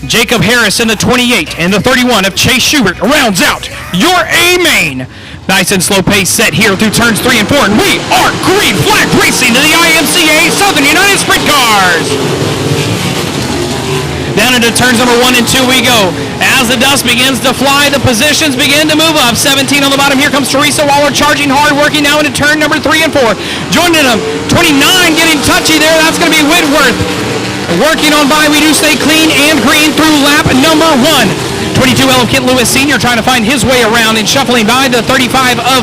Jacob Harrison, the 28, and the 31 of Chase Schubert rounds out your A main. Nice and slow pace set here through turns 3 and 4. And we are green flag racing to the IMCA Southern United Sprint Cars. Down into turns number 1 and 2 we go. As the dust begins to fly, the positions begin to move up. 17 on the bottom. Here comes Teresa Waller charging hard, working now into turn number 3 and 4. Joining them, 29 getting touchy there. That's going to be Whitworth. Working on by We Do Stay Clean and Green through lap number 1. 22L of Kent Lewis Sr. trying to find his way around and shuffling by the 35 of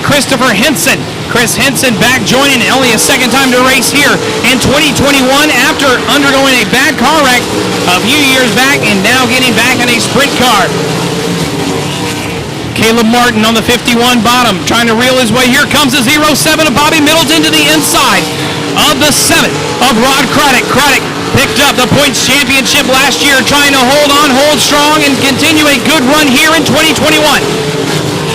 Christopher Henson. Chris Henson back joining, only a second time to race here in 2021 after undergoing a bad car wreck a few years back and now getting back in a sprint car. Caleb Martin on the 51 bottom trying to reel his way. Here comes the 07 of Bobby Middleton to the inside of the 7 of Rod Craddock. Craddock picked up the points championship last year, trying to hold on, hold strong, and continue a good run here in 2021.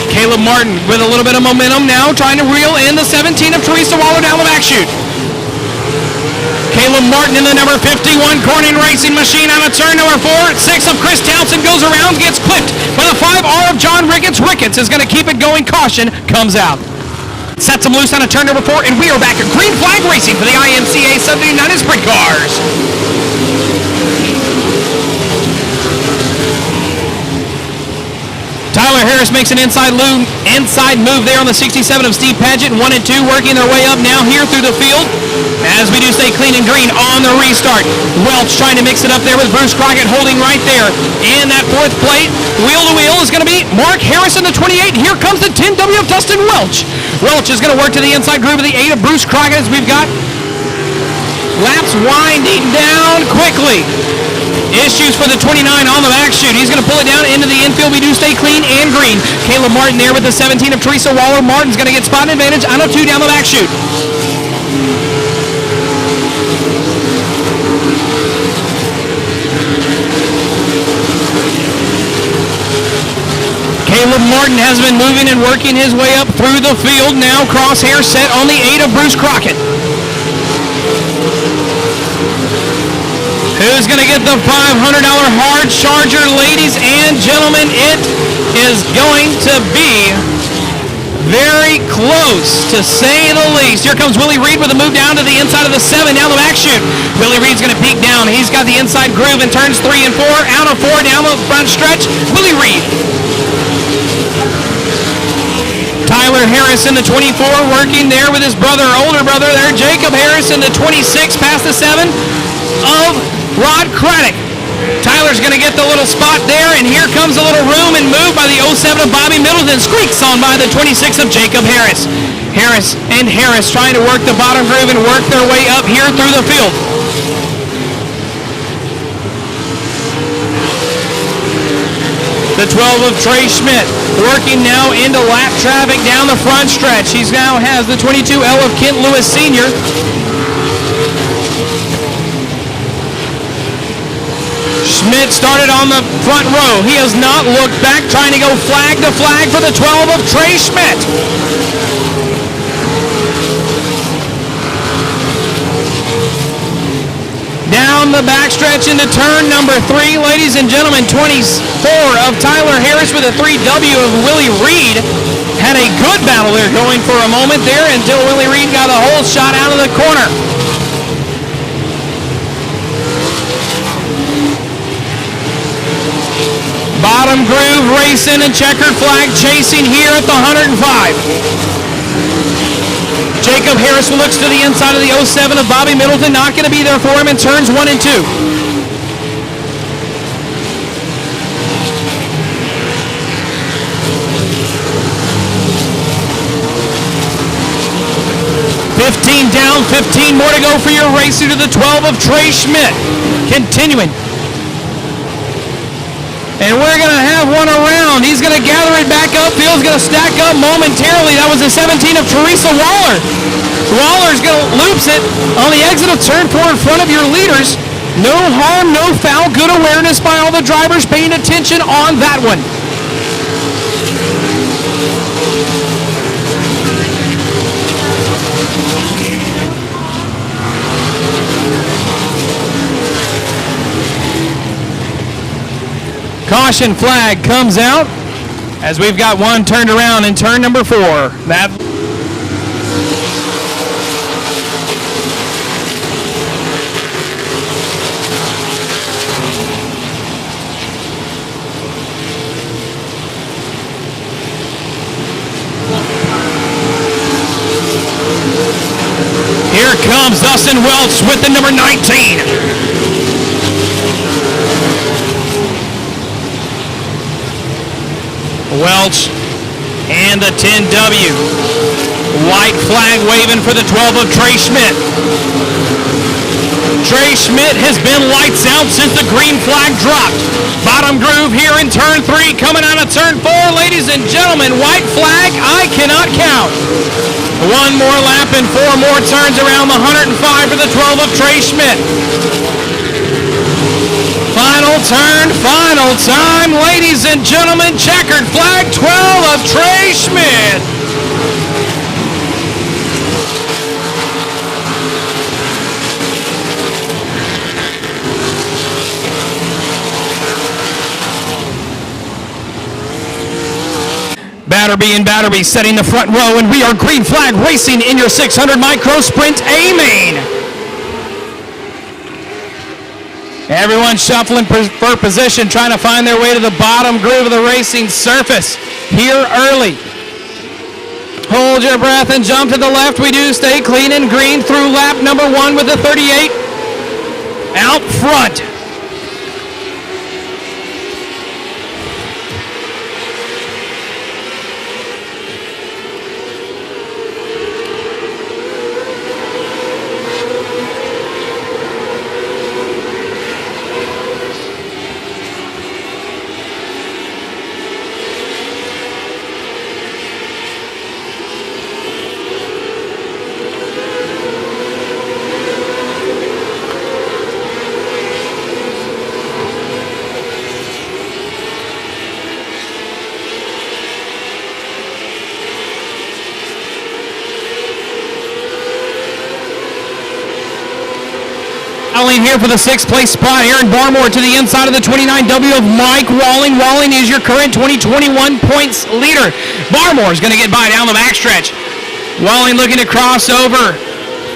Caleb Martin with a little bit of momentum now, trying to reel in the 17 of Teresa Waller down the back chute. Caleb Martin in the number 51 Corning Racing machine out of turn number 4. 6 of Chris Townsend goes around, gets clipped by the 5R of John Ricketts. Ricketts is going to keep it going. Caution comes out. Sets him loose on a turn number 4, and we are back at green flag racing for the IMCA Southern United Sprint Cars. Tyler Harris makes an inside move there on the 67 of Steve Paget. 1 and 2 working their way up now here through the field as We Do Stay Clean and Green on the restart. Welch trying to mix it up there with Bruce Crockett holding right there. And that 4th plate, wheel to wheel, is going to be Mark Harrison, the 28. Here comes the 10W of Dustin Welch. Welch is going to work to the inside groove of the 8 of Bruce Crockett as we've got laps winding down quickly. Issues for the 29 on the back chute. He's going to pull it down into the infield. We Do Stay Clean and Green. Caleb Martin there with the 17 of Teresa Waller. Martin's going to get spot advantage on a 2 down the back chute. Caleb Martin has been moving and working his way up through the field. Now crosshair set on the 8 of Bruce Crockett. Who's going to get the $500 hard charger, ladies and gentlemen? It is going to be very close, to say the least. Here comes Willie Reed with a move down to the inside of the 7, down the back chute. Willie Reed's going to peek down. He's got the inside groove in turns 3 and 4, out of 4, down the front stretch. Willie Reed. Tyler Harrison, the 24, working there with his older brother there, Jacob Harrison, the 26, past the 7 of Rod Craddock. Tyler's going to get the little spot there, and here comes a little room and move by the 07 of Bobby Middleton. Squeaks on by the 26 of Jacob Harris. Harris trying to work the bottom groove and work their way up here through the field. The 12 of Trey Schmidt working now into lap traffic down the front stretch. He now has the 22L of Kent Lewis Sr. Schmidt started on the front row. He has not looked back, trying to go flag to flag for the 12 of Trey Schmidt. Down the backstretch into turn number 3, ladies and gentlemen. 24 of Tyler Harris with a 3W of Willie Reed had a good battle there going for a moment there until Willie Reed got a whole shot out of the corner. Bottom Groove racing and Checkered Flag chasing here at the 105. Jacob Harris looks to the inside of the 07 of Bobby Middleton, not going to be there for him in turns 1 and 2. 15 down, 15 more to go for your racer to the 12 of Trey Schmidt. Continuing. And we're going to have one around. He's going to gather it back up. Field's going to stack up momentarily. That was the 17 of Teresa Waller. Waller's going to loops it on the exit of turn 4 in front of your leaders. No harm, no foul. Good awareness by all the drivers paying attention on that one. Caution flag comes out as we've got one turned around in turn number 4. That here comes Dustin Welch with the number 19. Welch and the 10W. White flag waving for the 12 of Trey Schmidt. Trey Schmidt has been lights out since the green flag dropped. Bottom Groove here in turn 3, coming out of turn 4. Ladies and gentlemen, white flag, I cannot count. One more lap and 4 more turns around the 105 for the 12 of Trey Schmidt. Final turn, final time, ladies and gentlemen, checkered flag, 12 of Trey Schmidt. Batterby and Batterby setting the front row, and we are green flag racing in your 600 micro sprint A main. Everyone shuffling for position, trying to find their way to the bottom groove of the racing surface here early. Hold your breath and jump to the left. We do stay clean and green through lap number 1 with the 38 out front. Here for the 6th place spot. Aaron Barmore to the inside of the 29W of Mike Walling. Walling is your current 2021 points leader. Barmore is going to get by down the backstretch. Walling looking to cross over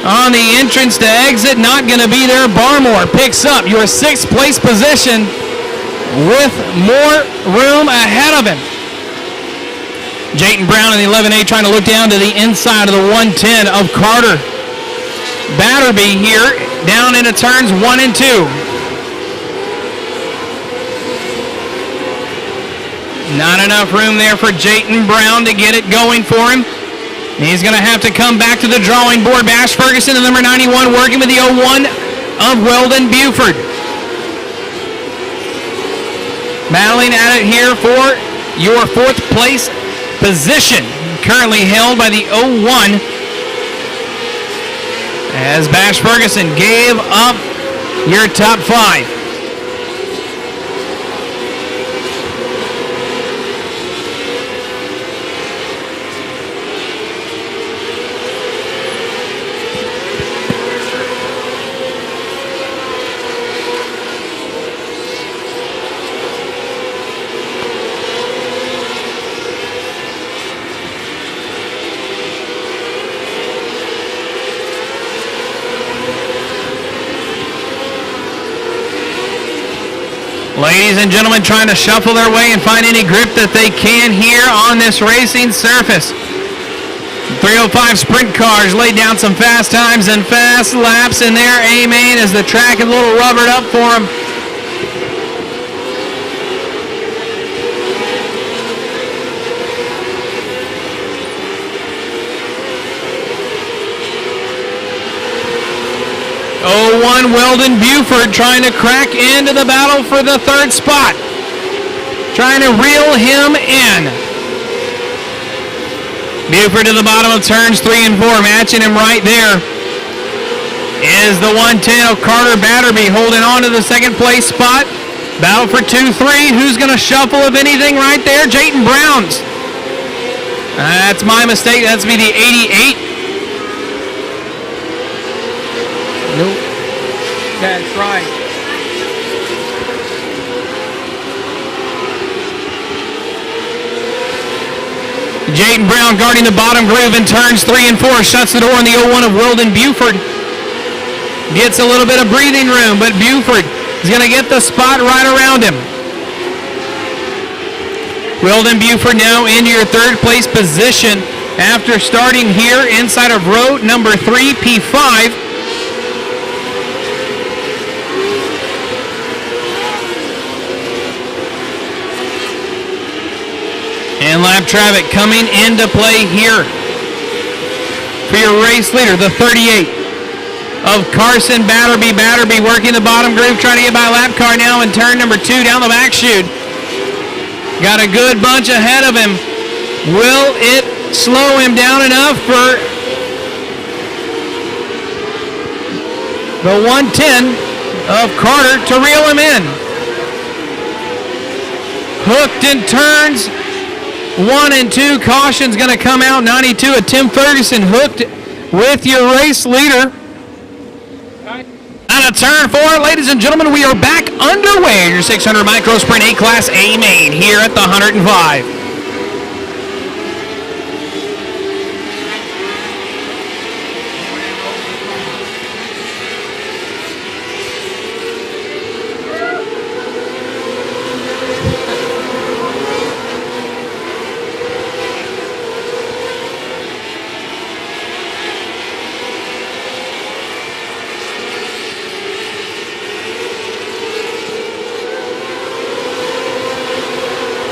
on the entrance to exit. Not going to be there. Barmore picks up your 6th place position with more room ahead of him. Jayton Brown in the 11A trying to look down to the inside of the 110 of Carter. Batterby here down into turns 1 and 2. Not enough room there for Jayton Brown to get it going for him. He's going to have to come back to the drawing board. Bash Ferguson, the number 91, working with the 01 of Weldon Buford. Battling at it here for your 4th place position, currently held by the 01 as Bash Ferguson gave up your top 5. Ladies and gentlemen, trying to shuffle their way and find any grip that they can here on this racing surface. 305 sprint cars laid down some fast times and fast laps in their A main as the track is a little rubbered up for them. Oh, Weldon Buford trying to crack into the battle for the third spot. Trying to reel him in. Buford to the bottom of turns 3 and 4, matching him right there. Is the 110 of Carter Batterby holding on to the second place spot. Battle for 2-3. Who's going to shuffle, if anything, right there? Jayton Brown's. That's my mistake. That's be the 88. Nope. That's right. Jayton Brown guarding the bottom groove in turns 3 and 4. Shuts the door on the 01 of Weldon Buford. Gets a little bit of breathing room, but Buford is going to get the spot right around him. Weldon Buford now into your third place position after starting here inside of row number 3, P5. And lap traffic coming into play here for your race leader, the 38 of Carson Batterby. Batterby working the bottom groove, trying to get by lap car now in turn number 2 down the back chute. Got a good bunch ahead of him. Will it slow him down enough for the 110 of Carter to reel him in? Hooked in turns 1 and 2. Caution's going to come out. 92 of Tim Ferguson hooked with your race leader. Out of turn 4, ladies and gentlemen, we are back underway in your 600 micro sprint A-Class A main here at the 105.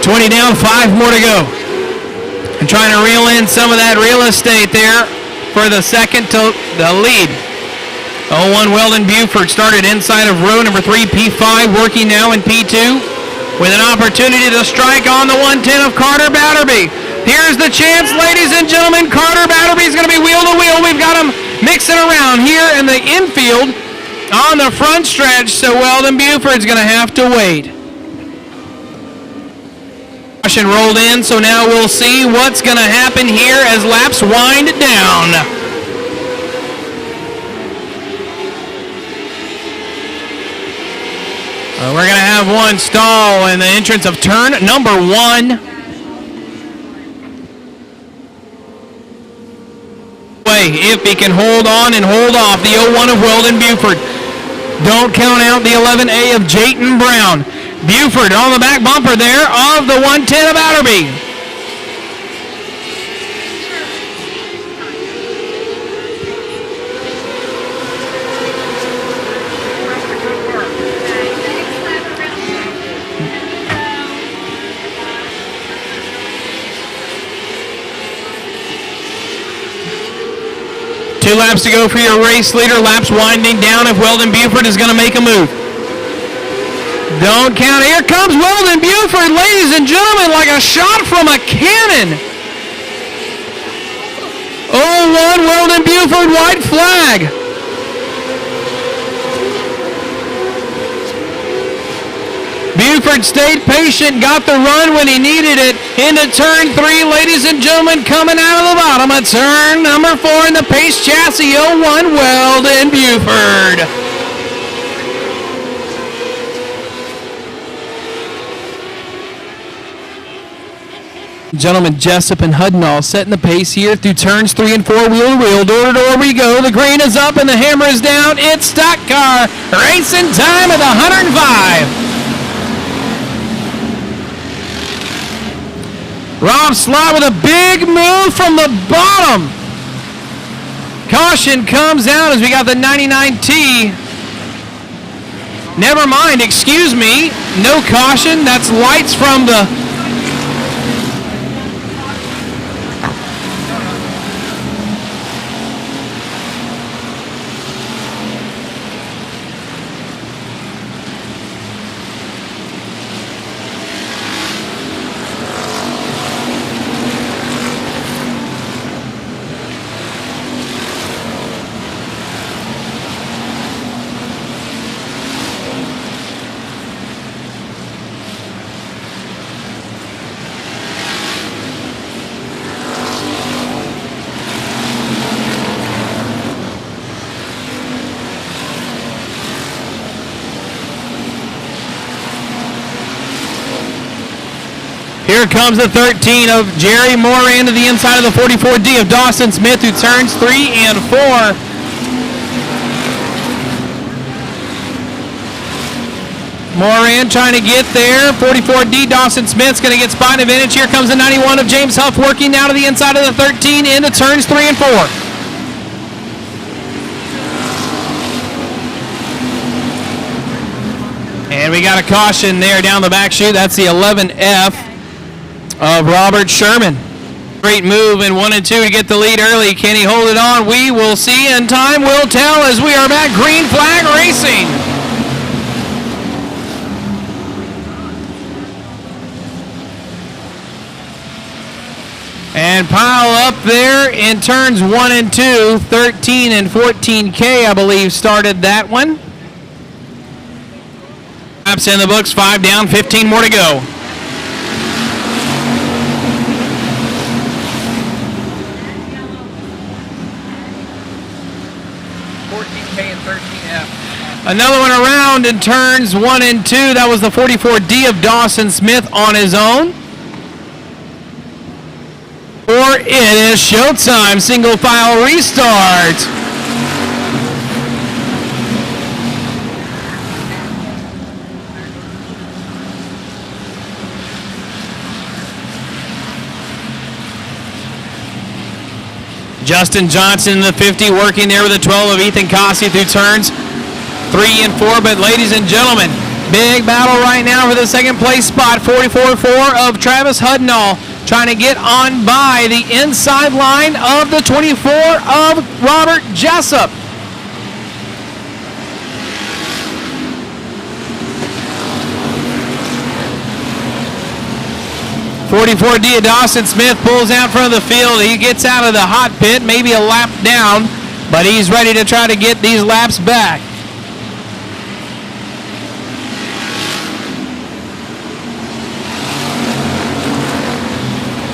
20 down, 5 more to go. And trying to reel in some of that real estate there for the second to the lead. 01 Weldon Buford started inside of row number 3, P5, working now in P2 with an opportunity to strike on the 110 of Carter Batterby. Here's the chance, ladies and gentlemen. Carter Batterby is going to be wheel to wheel. We've got him mixing around here in the infield on the front stretch, so Weldon Buford's going to have to wait. Caution rolled in, so now we'll see what's going to happen here as laps wind down. We're going to have one stall in the entrance of turn number 1. If he can hold on and hold off the 01 of Weldon Buford. Don't count out the 11A of Jayton Brown. Buford on the back bumper there of the 110 of Batterby. Two laps to go for your race leader. Laps winding down if Weldon Buford is going to make a move. Don't count. Here comes Weldon Buford, ladies and gentlemen, like a shot from a cannon. 01 Weldon Buford, white flag. Buford stayed patient, got the run when he needed it. Into turn 3, ladies and gentlemen, coming out of the bottom of turn number 4 in the Pace Chassis 01 Weldon Buford. Gentlemen, Jessup and Hudnall setting the pace here through turns 3 and 4, wheel to wheel, door to door we go. The green is up and the hammer is down. It's stock car racing time at the 105. Rob Slot with a big move from the bottom. Caution comes out as we got the 99T. Never mind, excuse me. No caution. That's lights from the... Here comes the 13 of Jerry Moran to the inside of the 44D of Dawson Smith, who turns 3 and 4. Moran trying to get there. 44D, Dawson Smith's going to get spot advantage. Here comes the 91 of James Huff working now to the inside of the 13 into turns 3 and 4. And we got a caution there down the back chute. That's the 11F of Robert Sherman. Great move in 1 and 2 to get the lead early. Can he hold it on? We will see, and time will tell as we are back. Green flag racing. And pile up there in turns 1 and 2. 13 and 14K, I believe, started that one. Laps in the books, 5 down, 15 more to go. 14K and 13F. Another one around in turns 1 and 2. That was the 44D of Dawson Smith on his own. Or it is showtime. Single file restart. Justin Johnson in the 50 working there with the 12 of Ethan Cossey through turns 3 and 4. But ladies and gentlemen, big battle right now for the second place spot. 44-4 of Travis Hudnall trying to get on by the inside line of the 24 of Robert Jessup. .44D of Dawson Smith pulls out front of the field. He gets out of the hot pit, maybe a lap down, but he's ready to try to get these laps back.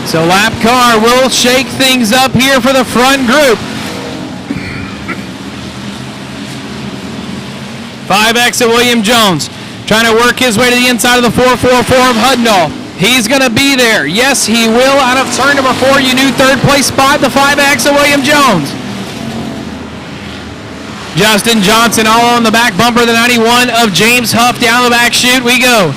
So lap car will shake things up here for the front group. 5X of William Jones trying to work his way to the inside of the 444 of Hudnall. He's going to be there. Yes, he will. Out of turn number 4, you knew third place spot, the 5X of William Jones. Justin Johnson all on the back bumper, the 91 of James Huff down the back chute we go.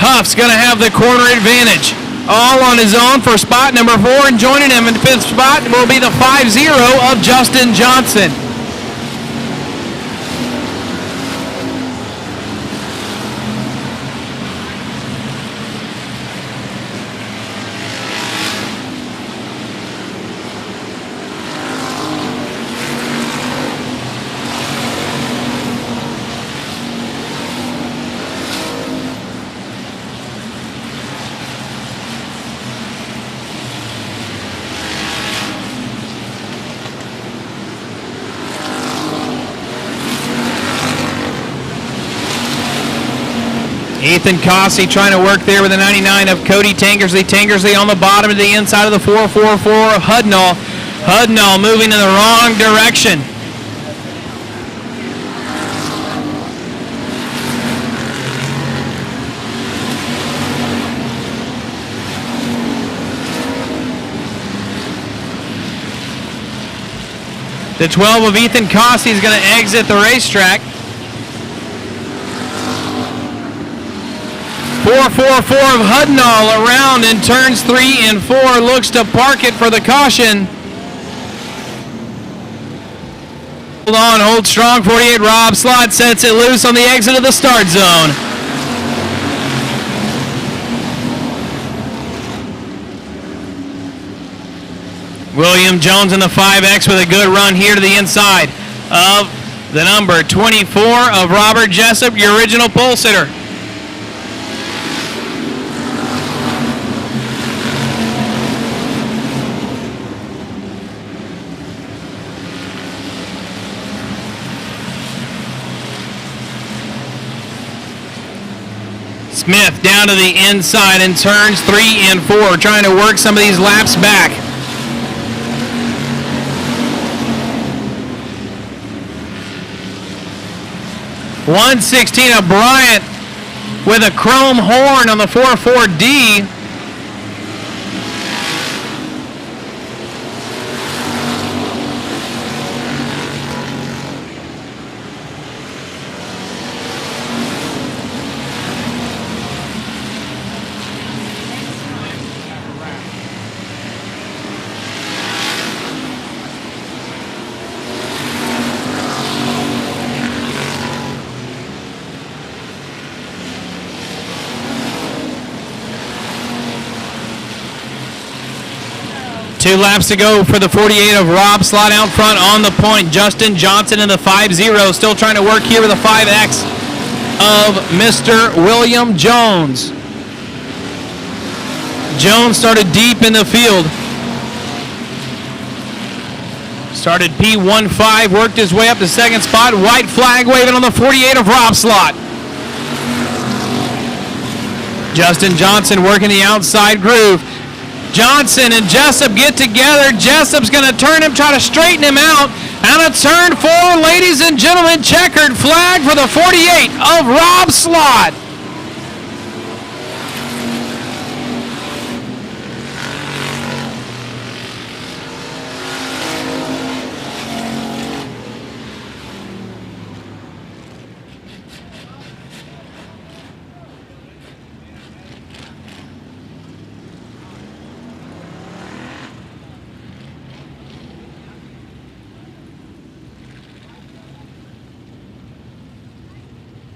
Huff's going to have the corner advantage. All on his own for spot number 4, and joining him in 5th spot will be the 5-0 of Justin Johnson. Ethan Cossey trying to work there with the 99 of Cody Tankersley. Tankersley on the bottom to the inside of the 444 of Hudnall. Hudnall moving in the wrong direction. The 12 of Ethan Cossey is going to exit the racetrack. 444 of Hudnall around in turns 3 and 4. Looks to park it for the caution. Hold on, hold strong. 48 Rob Slot sets it loose on the exit of the start zone. William Jones in the 5X with a good run here to the inside of the number 24 of Robert Jessup, your original pole sitter. Smith down to the inside in turns 3 and 4, trying to work some of these laps back. .116 of Bryant with a chrome horn on the 4.4D. Two laps to go for the 48 of Rob Slot out front on the point. Justin Johnson in the 5-0, still trying to work here with a 5X of Mr. William Jones. Jones started deep in the field. Started P15, worked his way up to second spot. White flag waving on the 48 of Rob Slot. Justin Johnson working the outside groove. Johnson and Jessup get together. Jessup's going to turn him, try to straighten him out. And a turn 4, ladies and gentlemen, checkered flag for the 48 of Rob Slot.